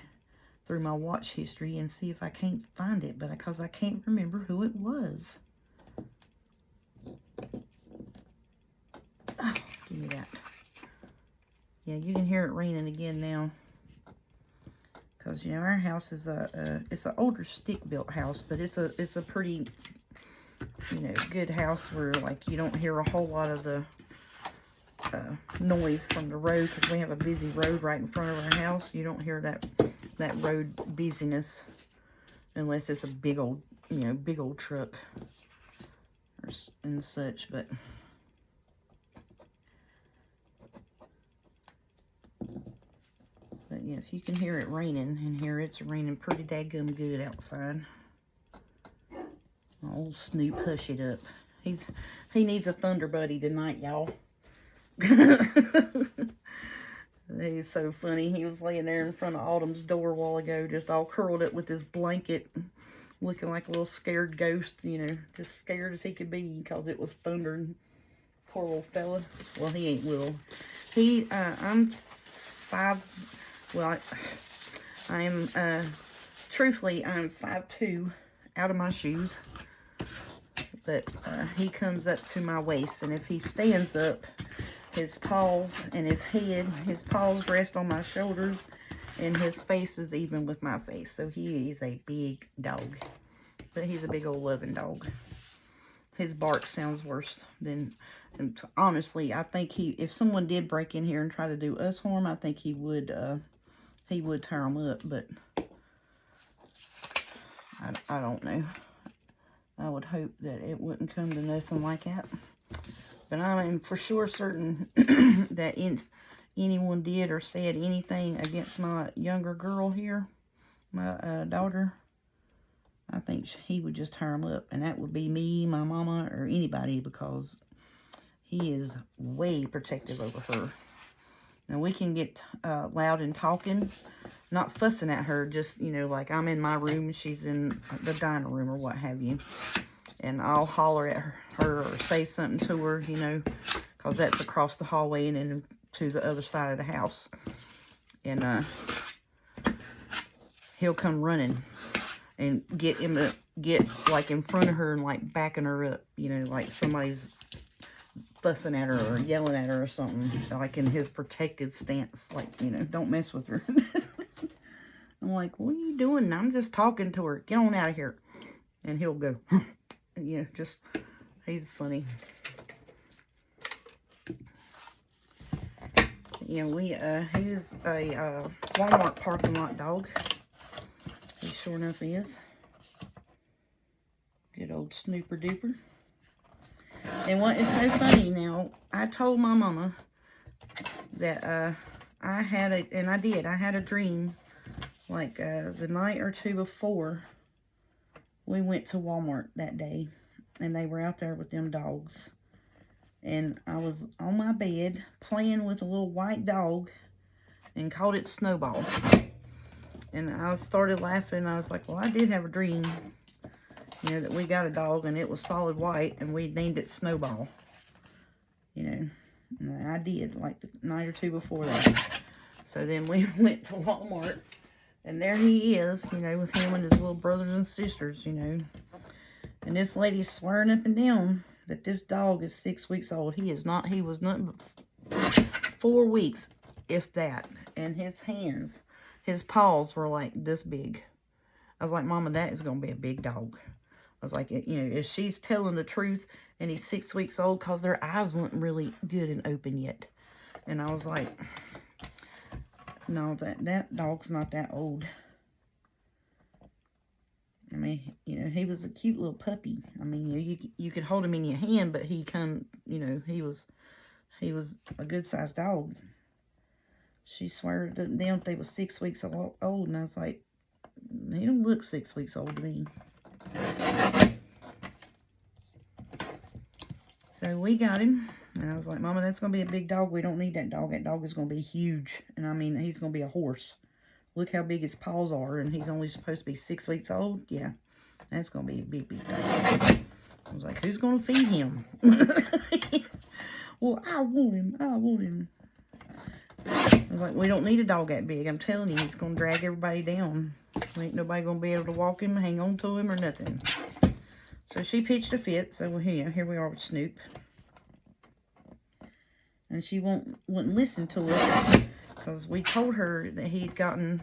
through my watch history and see if I can't find it, but because I can't remember who it was. Oh, give me that. Yeah, you can hear it raining again now. Because, our house is it's an older stick-built house, but it's a pretty, good house where, like, you don't hear a whole lot of the noise from the road, because we have a busy road right in front of our house. You don't hear that road busyness unless it's a big old truck and such. But yeah, if you can hear it raining in here, it's raining pretty daggum good outside. Old Snoop, hush it up. He needs a thunder buddy tonight, y'all. He's so funny. He was laying there in front of Autumn's door a while ago, just all curled up with his blanket, looking like a little scared ghost, just scared as he could be because it was thundering. Poor little fella. Well, he ain't little. I'm 5, well, truthfully, I'm 5'2", out of my shoes. But he comes up to my waist, and if he stands up, his paws and his paws rest on my shoulders, and his face is even with my face. So he is a big dog, but he's a big old loving dog. His bark sounds worse than, and honestly, I think if someone did break in here and try to do us harm, I think he would tear them up, but I don't know. I would hope that it wouldn't come to nothing like that. But I am for sure certain that if anyone did or said anything against my younger girl here, my daughter, I think he would just tear them up. And that would be me, my mama, or anybody, because he is way protective over her. Now, we can get loud and talking, not fussing at her, just, like I'm in my room and she's in the dining room or what have you. And I'll holler at her or say something to her, because that's across the hallway and then to the other side of the house. And he'll come running and get like in front of her and like backing her up, like somebody's fussing at her or yelling at her or something, like in his protective stance, like, don't mess with her. I'm like, what are you doing? I'm just talking to her. Get on out of here. And he'll go, and, he's funny. He was a Walmart parking lot dog. He sure enough is. Good old Snooper Duper. And what is so funny now, I told my mama that I had a dream like the night or two before we went to Walmart that day, and they were out there with them dogs. And I was on my bed playing with a little white dog and called it Snowball. And I started laughing. I was like, well, I did have a dream, that we got a dog and it was solid white and we named it Snowball. And I did, like the night or two before that. So then we went to Walmart, and there he is, with him and his little brothers and sisters, And And this lady's swearing up and down that this dog is 6 weeks old. He is not. He was nothing but 4 weeks, if that. And his hands, his paws were like this big. I was like, Mama, that is going to be a big dog. I was like, you know, if she's telling the truth and he's 6 weeks old, because their eyes weren't really good and open yet. And I was like, no, that dog's not that old. I mean, you know, he was a cute little puppy. I mean, you could hold him in your hand, but he you know, he was a good-sized dog. She swear down that they was 6 weeks old, and I was like, he don't look 6 weeks old to me. So we got him, and I was like, Mama, that's going to be a big dog. We don't need that dog. That dog is going to be huge, and I mean, he's going to be a horse. Look how big his paws are, and he's only supposed to be 6 weeks old. Yeah, that's going to be a big, big dog. I was like, who's going to feed him? Well, I want him. I want him. I was like, we don't need a dog that big. I'm telling you, he's going to drag everybody down. Ain't nobody going to be able to walk him, hang on to him, or nothing. So she pitched a fit. So here we are with Snoop. And she wouldn't listen to us because we told her that he'd gotten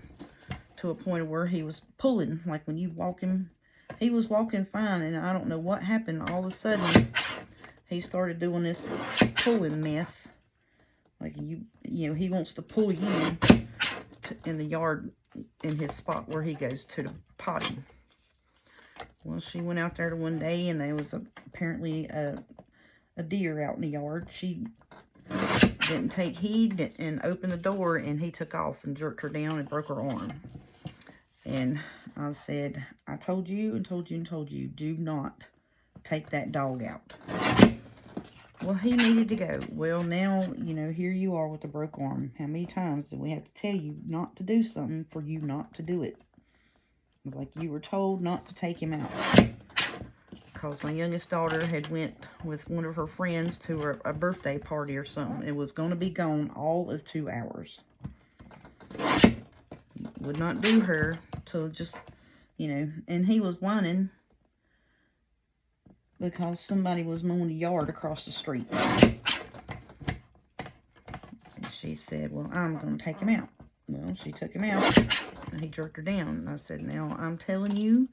to a point where he was pulling. Like when you walk him, he was walking fine, and I don't know what happened. All of a sudden, he started doing this pulling mess. Like you know, he wants to pull you in the yard in his spot where he goes to the potty. Well, she went out there one day, and there was apparently a deer out in the yard. She didn't take heed and opened the door, and he took off and jerked her down and broke her arm. And I said, I told you and told you and told you, do not take that dog out. Well, he needed to go. Well, now, you know, here you are with a broke arm. How many times did we have to tell you not to do something for you not to do it? It was like you were told not to take him out. Because my youngest daughter had went with one of her friends to a birthday party or something. It was going to be gone all of 2 hours. Would not do her till just, you know, and he was whining because somebody was mowing the yard across the street. And she said, well, I'm going to take him out. Well, she took him out, and he jerked her down. And I said, now, I'm telling you,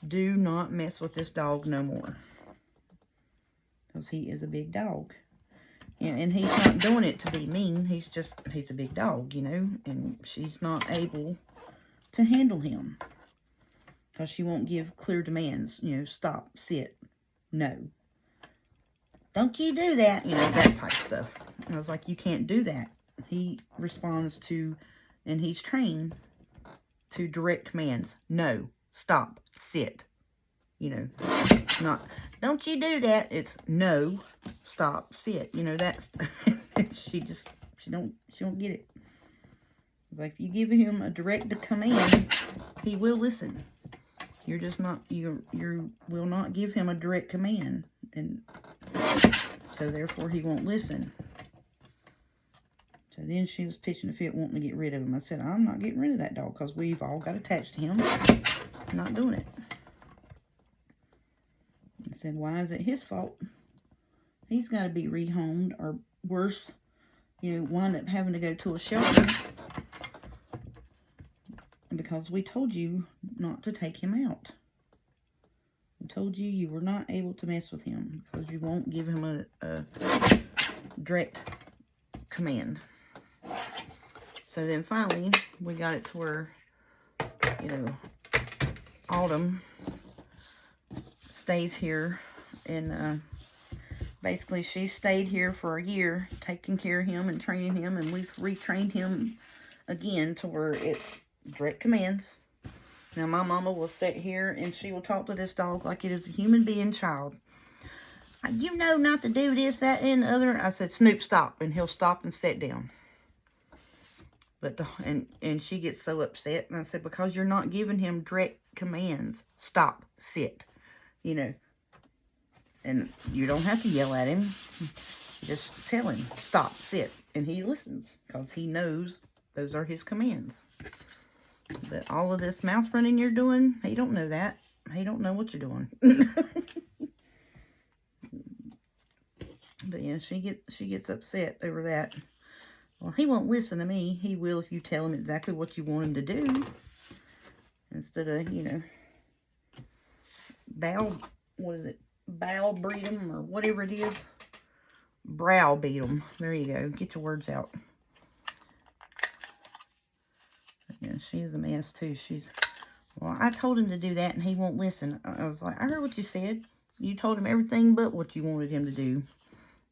do not mess with this dog no more. Because he is a big dog. And he's not doing it to be mean. He's a big dog, you know. And she's not able to handle him. Because she won't give clear demands. You know, stop, sit, no. Don't you do that. You know, that type of stuff. And I was like, you can't do that. He responds to, and he's trained to direct commands. No, stop, sit. You know, not, don't you do that. It's no, stop, sit. You know, that's, she don't get it. It's like, if you give him a direct command, he will listen. You're just not, you will not give him a direct command. And so therefore he won't listen. So then she was pitching a fit wanting to get rid of him. I said, I'm not getting rid of that dog because we've all got attached to him. I'm not doing it. I said, why is it his fault? He's got to be rehomed, or worse, you know, wind up having to go to a shelter. Because we told you not to take him out. We told you you were not able to mess with him because you won't give him a direct command. So then finally, we got it to where, you know, Autumn stays here. And basically she stayed here for a year, taking care of him and training him. And we've retrained him again to where it's direct commands. Now my mama will sit here and she will talk to this dog like it is a human being child. You know not to do this, that, and the other. I said, Snoop, stop. And he'll stop and sit down. But and she gets so upset. And I said, because you're not giving him direct commands. Stop, sit. You know. And you don't have to yell at him. Just tell him, stop, sit. And he listens. Because he knows those are his commands. But all of this mouth running you're doing, he don't know that. he don't know what you're doing. But yeah, she gets upset over that. Well, he won't listen to me. He will if you tell him exactly what you want him to do. Instead of, you know, browbeat him or whatever it is. Browbeat him. There you go. Get your words out. Yeah, she's a mess too. Well, I told him to do that and he won't listen. I was like, I heard what you said. You told him everything but what you wanted him to do.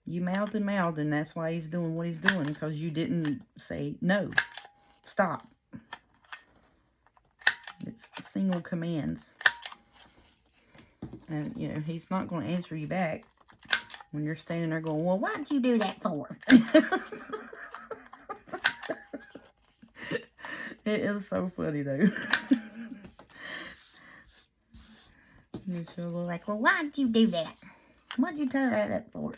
You mouthed and that's why he's doing what he's doing, because you didn't say no. Stop. It's single commands. And, you know, he's not going to answer you back when you're standing there going, well, why'd you do that for? It is so funny, though. She'll go like, well, why'd you do that? Why'd you tie that up for?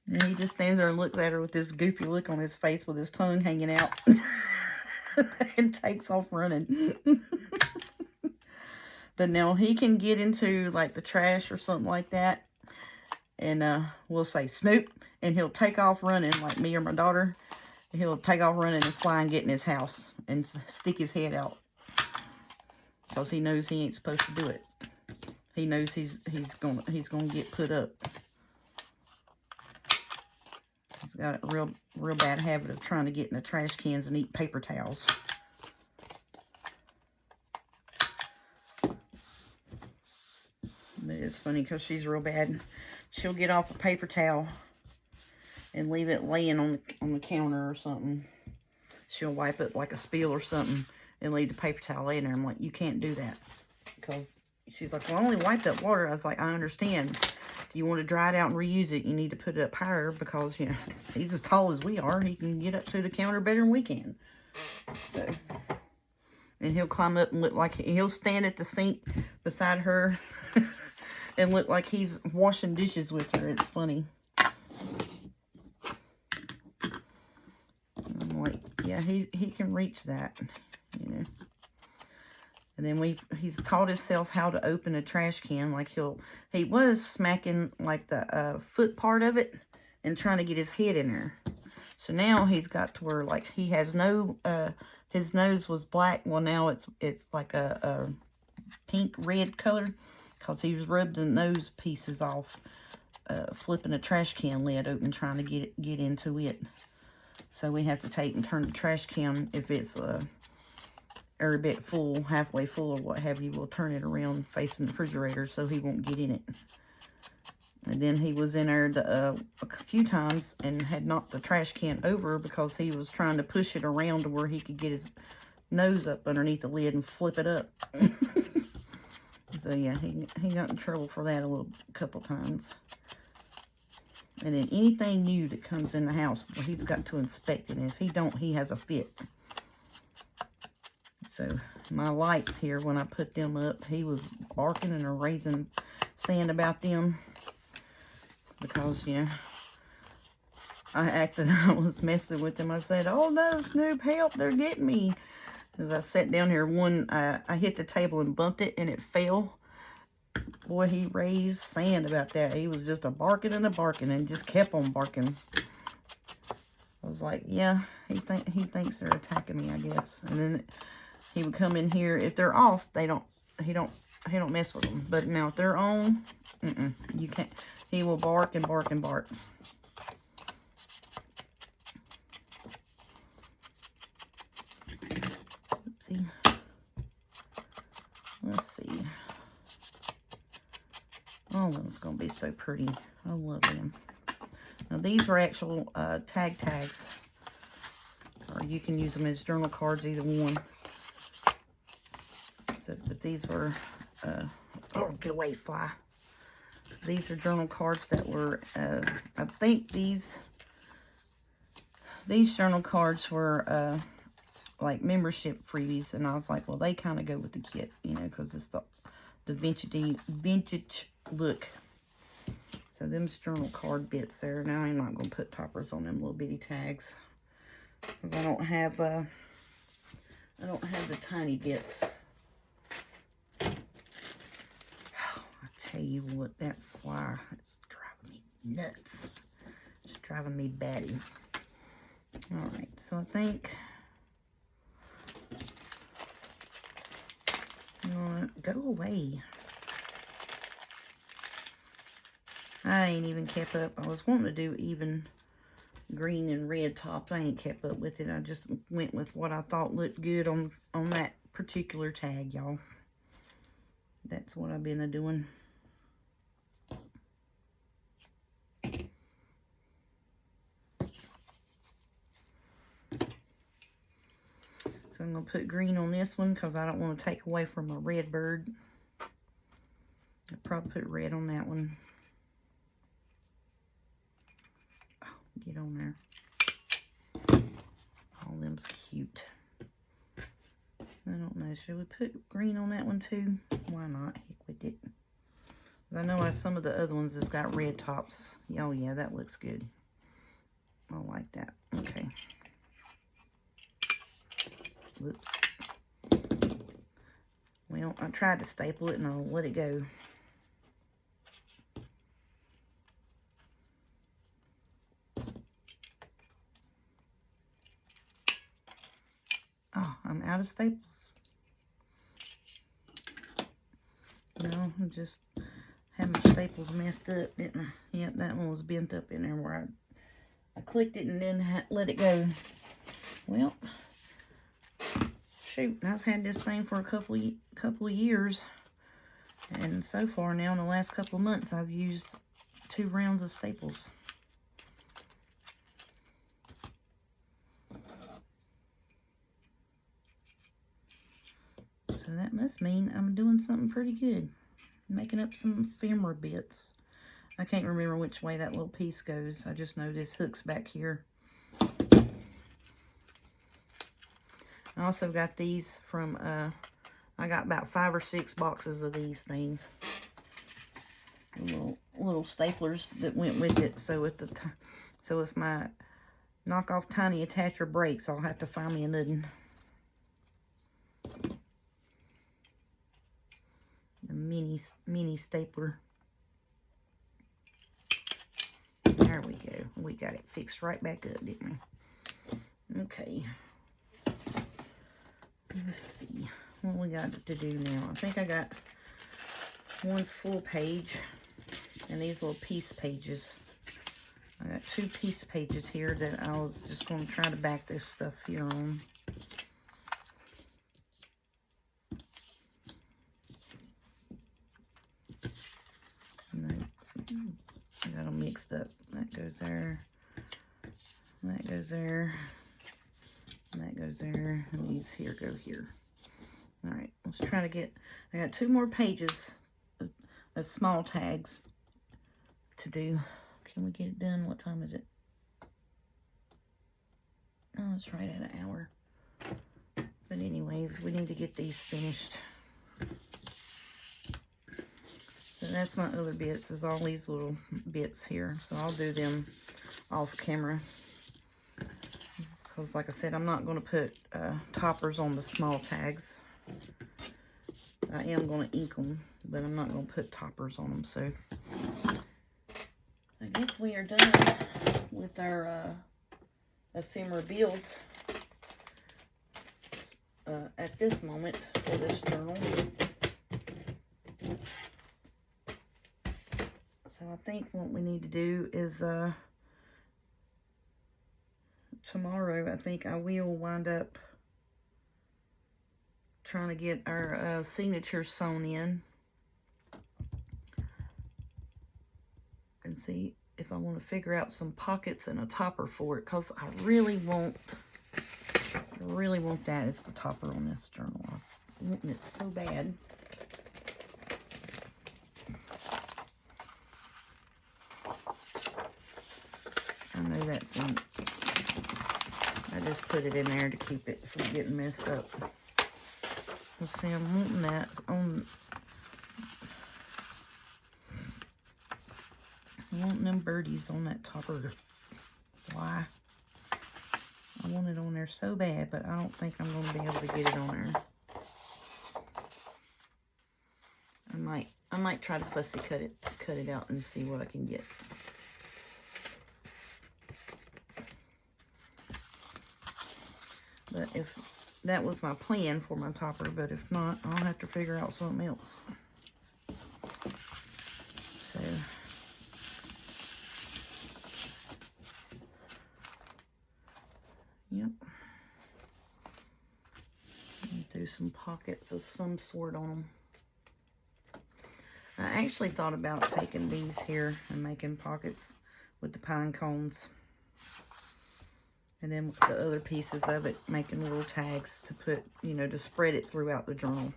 And he just stands there and looks at her with this goofy look on his face with his tongue hanging out. And takes off running. But now he can get into like the trash or something like that. And we'll say Snoop. And he'll take off running like me or my daughter. He'll take off running and fly and get in his house. And stick his head out. Because he knows he ain't supposed to do it. He knows he's gonna get put up. He's got a real bad habit of trying to get in the trash cans and eat paper towels. But it's funny because she's real bad. She'll get off a paper towel and leave it laying on the counter or something. She'll wipe it like a spill or something and leave the paper towel laying there. I'm like, you can't do that. Because she's like, well, I only wiped up water. I was like, I understand. If you want to dry it out and reuse it, you need to put it up higher because, you know, he's as tall as we are. He can get up to the counter better than we can. So, and he'll climb up and look like he'll stand at the sink beside her and look like he's washing dishes with her. It's funny. I'm like, yeah, he can reach that, you know. And then he's taught himself how to open a trash can. Like he was smacking like the foot part of it and trying to get his head in there. So now he's got to where like he has no, his nose was black. Well, now it's like a pink red color because he was rubbing the nose pieces off, flipping a trash can lid open, trying to get into it. So we have to take and turn the trash can if it's every bit full, halfway full or what have you. We'll turn it around facing the refrigerator so he won't get in it. And then he was in there a few times and had knocked the trash can over because he was trying to push it around to where he could get his nose up underneath the lid and flip it up. So yeah, he got in trouble for that a couple times. And then anything new that comes in the house, well, he's got to inspect it. And if he don't, he has a fit. So my lights here, when I put them up, he was barking and raising sand about them. Because, you know, I acted I was messing with them. I said, oh no, Snoop, help, they're getting me. As I sat down here, I hit the table and bumped it and it fell. Boy, he raised sand about that. He was just a barking and just kept on barking. I was like, yeah, he thinks they're attacking me, I guess. And then he would come in here. If they're off, he don't mess with them. But now if they're on, you can't. He will bark and bark and bark. Oopsie. Let's see. All of them's gonna be so pretty. I love them. Now these were actual tags. Or you can use them as journal cards, either one. So, but these were, oh, get away, fly. These are journal cards that were, I think these journal cards were, like membership freebies. And I was like, well, they kind of go with the kit, you know, because it's the vintage look. So them's journal card bits there. Now I'm not going to put toppers on them little bitty tags. Because I don't have the tiny bits. tell you what, that fly is driving me nuts. It's driving me batty. Alright, so I think go away. I ain't even kept up. I was wanting to do even green and red tops. I ain't kept up with it. I just went with what I thought looked good on that particular tag, y'all. That's what I've been doing. So I'm going to put green on this one because I don't want to take away from my red bird. I'll probably put red on that one. Oh, get on there. All them's cute. I don't know. Should we put green on that one too? Why not? Heck with it. I know some of the other ones has got red tops. Oh yeah, that looks good. I like that. Okay. Whoops. Well, I tried to staple it and I'll let it go. Oh, I'm out of staples. No, I just had my staples messed up, didn't I? Yep, that one was bent up in there where I clicked it and then let it go. Well, shoot, I've had this thing for a couple of years, and so far now in the last couple of months I've used 2 rounds of staples. So that must mean I'm doing something pretty good, making up some ephemera bits. I can't remember which way that little piece goes. I just know this hook's back here. I also got these from, I got about 5 or 6 boxes of these things. Little staplers that went with it. So if my knockoff tiny attacher breaks, I'll have to find me another one. The mini stapler. There we go. We got it fixed right back up, didn't we? Okay. Let's see what we got to do now. I think I got 1 full page and these little piece pages. I got 2 piece pages here that I was just going to try to back this stuff here on. I got them mixed up. That goes there. That goes there. And that goes there. And these here go here. Alright, let's try to get... I got 2 more pages of small tags to do. Can we get it done? What time is it? Oh, it's right at an hour. But anyways, we need to get these finished. So that's my other bits, is all these little bits here. So I'll do them off camera. Because like I said, I'm not going to put toppers on the small tags. I am going to ink them, but I'm not going to put toppers on them. So I guess we are done with our ephemera builds at this moment for this journal. So I think what we need to do is tomorrow, I think I will wind up trying to get our signatures sewn in and see if I want to figure out some pockets and a topper for it, because I really want that as the topper on this journal. I'm wanting it so bad. I know that's in, I just put it in there to keep it from getting messed up. Let's see, I'm wanting that on, I want them birdies on that topper to fly. I want it on there so bad, but I don't think I'm going to be able to get it on there. I might try to fussy cut it out and see what I can get. But if that was my plan for my topper, but if not, I'll have to figure out something else. So yep. Do some pockets of some sort on them. I actually thought about taking these here and making pockets with the pine cones. And then with the other pieces of it, making little tags to put, you know, to spread it throughout the journal.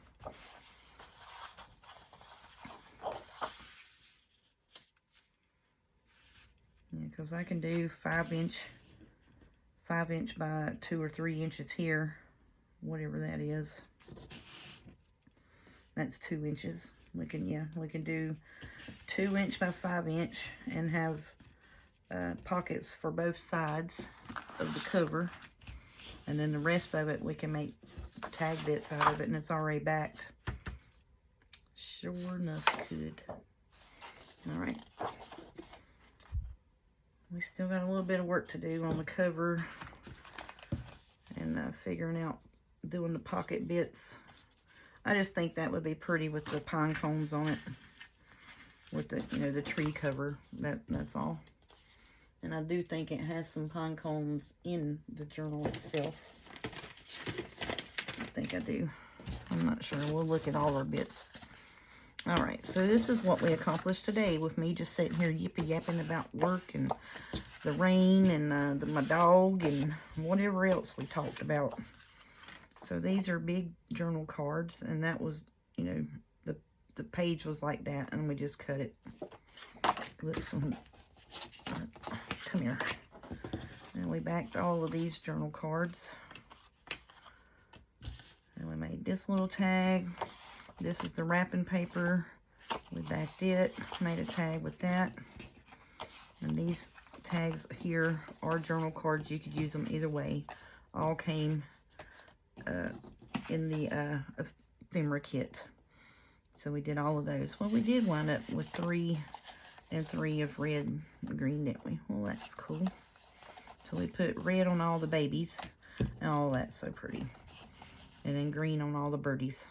Yeah, because I can do 5 inch by 2 or 3 inches here, whatever that is. That's 2 inches. We can do 2 inch by 5 inch and have pockets for both sides of the cover, and then the rest of it we can make tag bits out of it, and it's already backed. Sure enough good. All right, we still got a little bit of work to do on the cover and figuring out doing the pocket bits. I just think that would be pretty with the pine cones on it, with the, you know, the tree cover. That's all. And I do think it has some pine cones in the journal itself. I think I do. I'm not sure. We'll look at all our bits. All right, so this is what we accomplished today with me just sitting here yippy-yapping about work and the rain and my dog and whatever else we talked about. So these are big journal cards, and that was, you know, the page was like that, and we just cut it. Come here. And we backed all of these journal cards. And we made this little tag. This is the wrapping paper. We backed it, made a tag with that. And these tags here are journal cards. You could use them either way. All came in the ephemera kit. So we did all of those. Well, we did wind up with 3 and 3 of red and green, didn't we? Well, that's cool. So we put red on all the babies, and all that's so pretty. And then green on all the birdies.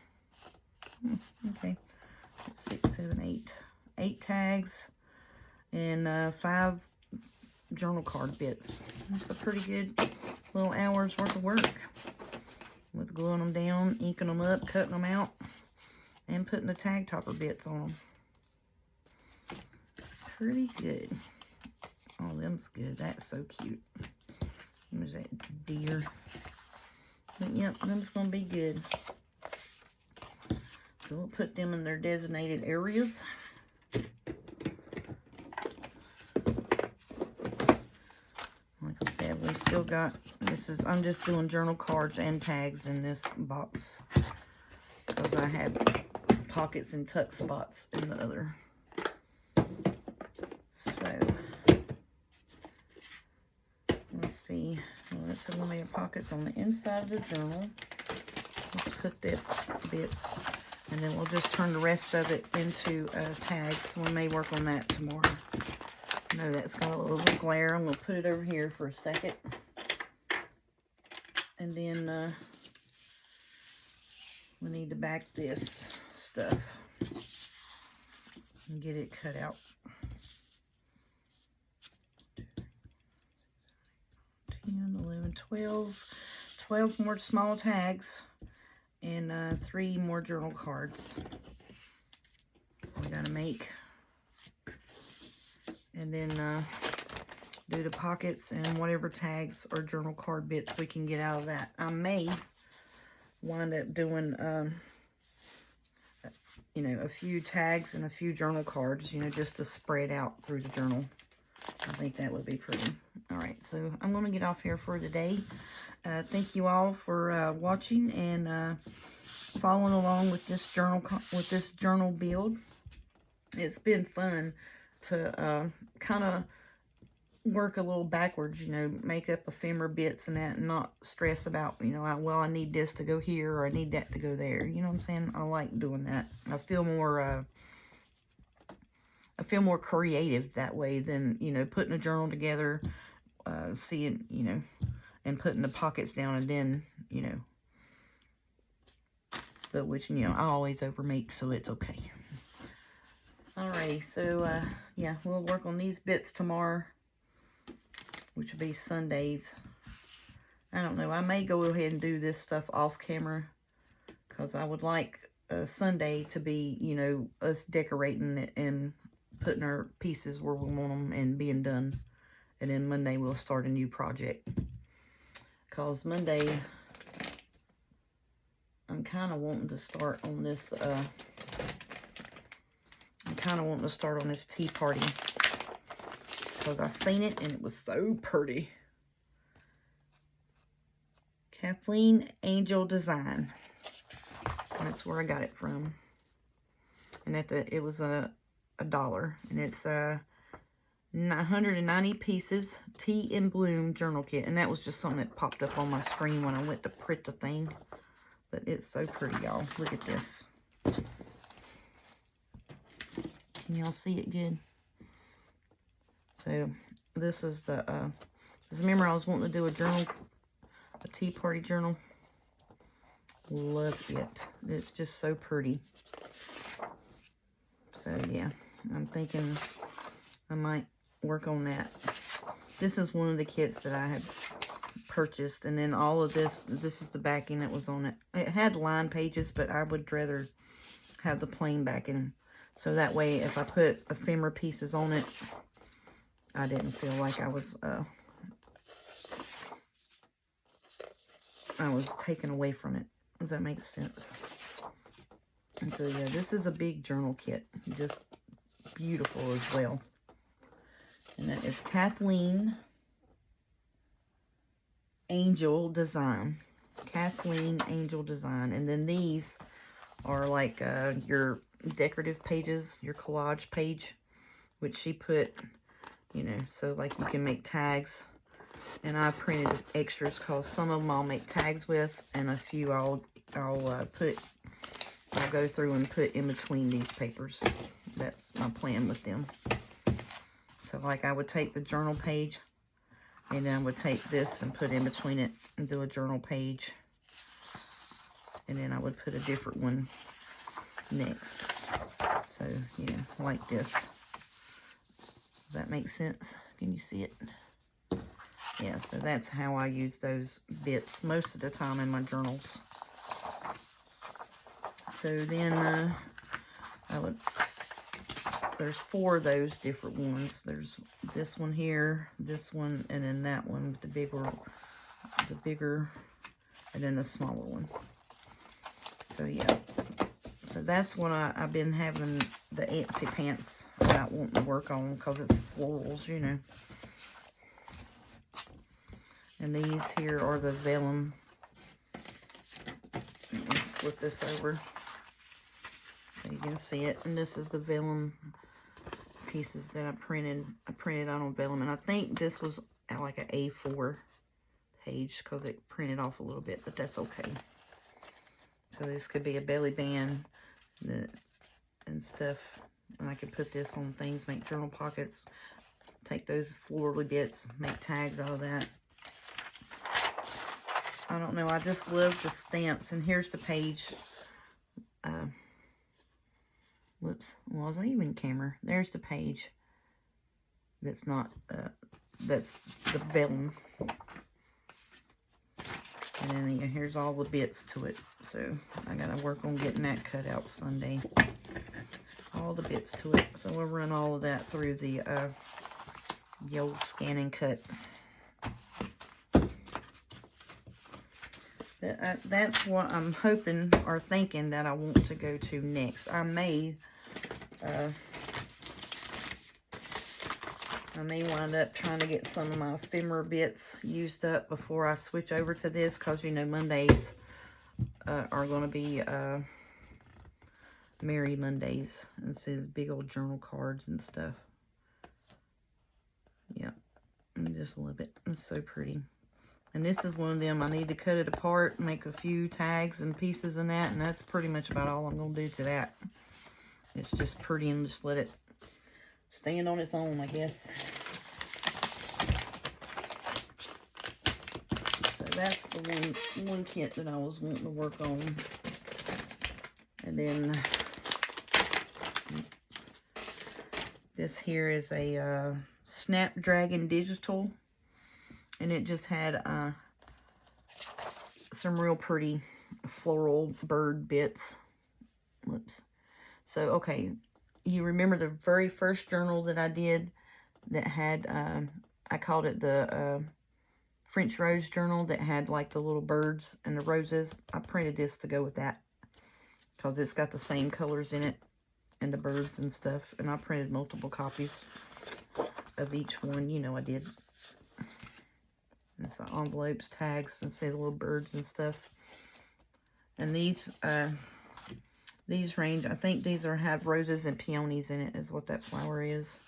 Okay. 6, 7, 8. 8 tags and 5 journal card bits. That's a pretty good little hour's worth of work. With gluing them down, inking them up, cutting them out, and putting the tag topper bits on them. Pretty good. Oh, them's good. That's so cute. There's that deer. But yep, them's gonna be good. So we'll put them in their designated areas. Like I said, we still got, I'm just doing journal cards and tags in this box, because I have pockets and tuck spots in the other. So, let's see. Well, let's see, we made pockets on the inside of the journal. Let's put the bits, and then we'll just turn the rest of it into tags. We may work on that tomorrow. I know that's got a little glare. I'm going to put it over here for a second. And then we need to back this stuff and get it cut out. 10, 11, 12 more small tags, and 3 more journal cards we gotta make. And then do the pockets and whatever tags or journal card bits we can get out of that. I may wind up doing, you know, a few tags and a few journal cards, you know, just to spread out through the journal. I think that would be pretty. All right, so I'm going to get off here for today. Thank you all for watching and following along with this journal build. It's been fun to kind of work a little backwards, you know, make up ephemera bits and that, and not stress about, you know, well, I need this to go here or I need that to go there. You know what I'm saying? I like doing that. I feel more I feel more creative that way than, you know, putting a journal together, seeing, you know, and putting the pockets down, and then, you know, but which, you know, I always overmake, so it's okay. Alrighty, so, yeah, we'll work on these bits tomorrow, which will be Sundays. I don't know, I may go ahead and do this stuff off camera, because I would like Sunday to be, you know, us decorating it and putting our pieces where we want them and being done. And then Monday we'll start a new project. Because Monday, I'm kind of wanting to start on this, tea party. Because I seen it and it was so pretty. Kathleen Angel Design. That's where I got it from. And it was $1. And it's 190 pieces Tea in Bloom journal kit. And that was just something that popped up on my screen when I went to print the thing. But it's so pretty, y'all. Look at this. Can y'all see it good? So this is the just remember I was wanting to do a journal, a tea party journal. Love it. It's just so pretty. So yeah, I'm thinking I might work on that. This is one of the kits that I had purchased, and then all of this is the backing that was on it. It had line pages, but I would rather have the plain backing, so that way if I put ephemera pieces on it, I didn't feel like I was taken away from it. Does that make sense? And so yeah, this is a big journal kit, just beautiful as well. And that is Kathleen Angel Design. Kathleen Angel Design. And then these are like your decorative pages, your collage page, which she put, you know, so like you can make tags. And I printed extras because some of them I'll make tags with, and a few I'll go through and put in between these papers. That's my plan with them. So like I would take the journal page, and then I would take this and put in between it and do a journal page. And then I would put a different one next. So yeah, like this. Does that make sense? Can you see it? Yeah, so that's how I use those bits most of the time in my journals. So then there's 4 of those different ones. There's this one here, this one, and then that one with the bigger, and then the smaller one. So yeah, so that's what I've been having the Etsy pants about wanting to work on, because it's florals, you know. And these here are the vellum. Let me flip this over so you can see it. And this is the vellum pieces that I printed. I printed out on vellum, and I think this was like an A4 page because it printed off a little bit, but that's okay. So this could be a belly band and stuff. And I could put this on things, make journal pockets, take those florally bits, make tags out of that. I don't know, I just love the stamps. And here's the page. Whoops, well, wasn't even camera. There's the page. That's not, that's the vellum. And then yeah, here's all the bits to it. So I gotta work on getting that cut out Sunday. All the bits to it. So we'll run all of that through the old scan and cut. That's what I'm hoping or thinking that I want to go to next. I may wind up trying to get some of my ephemera bits used up before I switch over to this, because, you know, Mondays are going to be Merry Mondays. And it says big old journal cards and stuff. Yeah, I just love it. It's so pretty. And this is one of them. I need to cut it apart, make a few tags and pieces in that, and that's pretty much about all I'm going to do to that. It's just pretty, and just let it stand on its own, I guess. So that's the one kit that I was wanting to work on. And then this here is a Snapdragon Digital, and it just had some real pretty floral bird bits. Whoops. So, okay, you remember the very first journal that I did that had, I called it the French Rose Journal, that had like the little birds and the roses? I printed this to go with that because it's got the same colors in it and the birds and stuff, and I printed multiple copies of each one. You know I did. And so envelopes, tags, and say the little birds and stuff. And these range, I think these have roses and peonies in it, is what that flower is.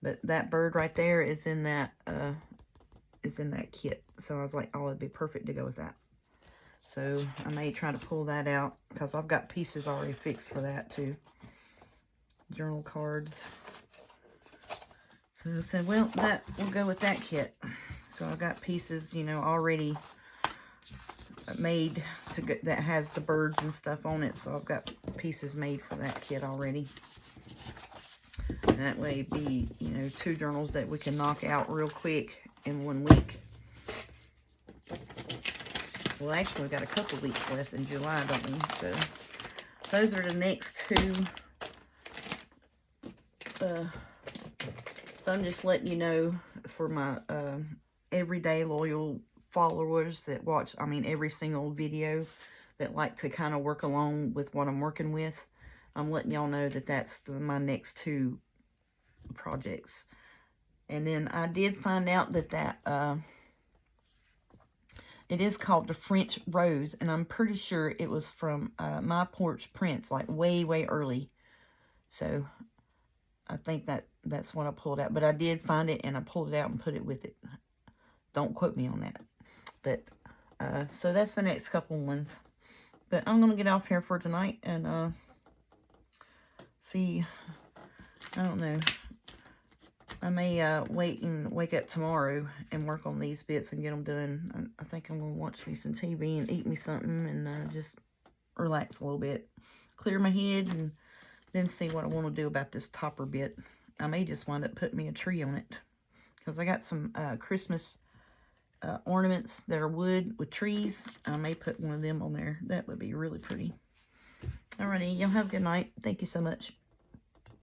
But that bird right there is in that kit. So I was like, oh, it'd be perfect to go with that. So I may try to pull that out because I've got pieces already fixed for that too. Journal cards. So I said, well, that will go with that kit. So I've got pieces, you know, already made that has the birds and stuff on it. So I've got pieces made for that kit already. And that way it'd be, you know, 2 journals that we can knock out real quick in 1 week. Well, actually, we've got a couple weeks left in July, don't we? So those are the next 2. So I'm just letting you know for my everyday loyal followers that watch, I mean, every single video, that like to kind of work along with what I'm working with. I'm letting y'all know that that's my next 2 projects. And then I did find out that it is called the French Rose, and I'm pretty sure it was from My Porch Prints, like way, way early. So I think that's what I pulled out. But I did find it, and I pulled it out and put it with it. Don't quote me on that. But, so that's the next couple ones. But I'm going to get off here for tonight and see, I don't know. I may wait and wake up tomorrow and work on these bits and get them done. I think I'm going to watch me some TV and eat me something and just relax a little bit. Clear my head and then see what I want to do about this topper bit. I may just wind up putting me a tree on it. Because I got some Christmas ornaments that are wood with trees. I may put one of them on there. That would be really pretty. Alrighty, y'all have a good night. Thank you so much.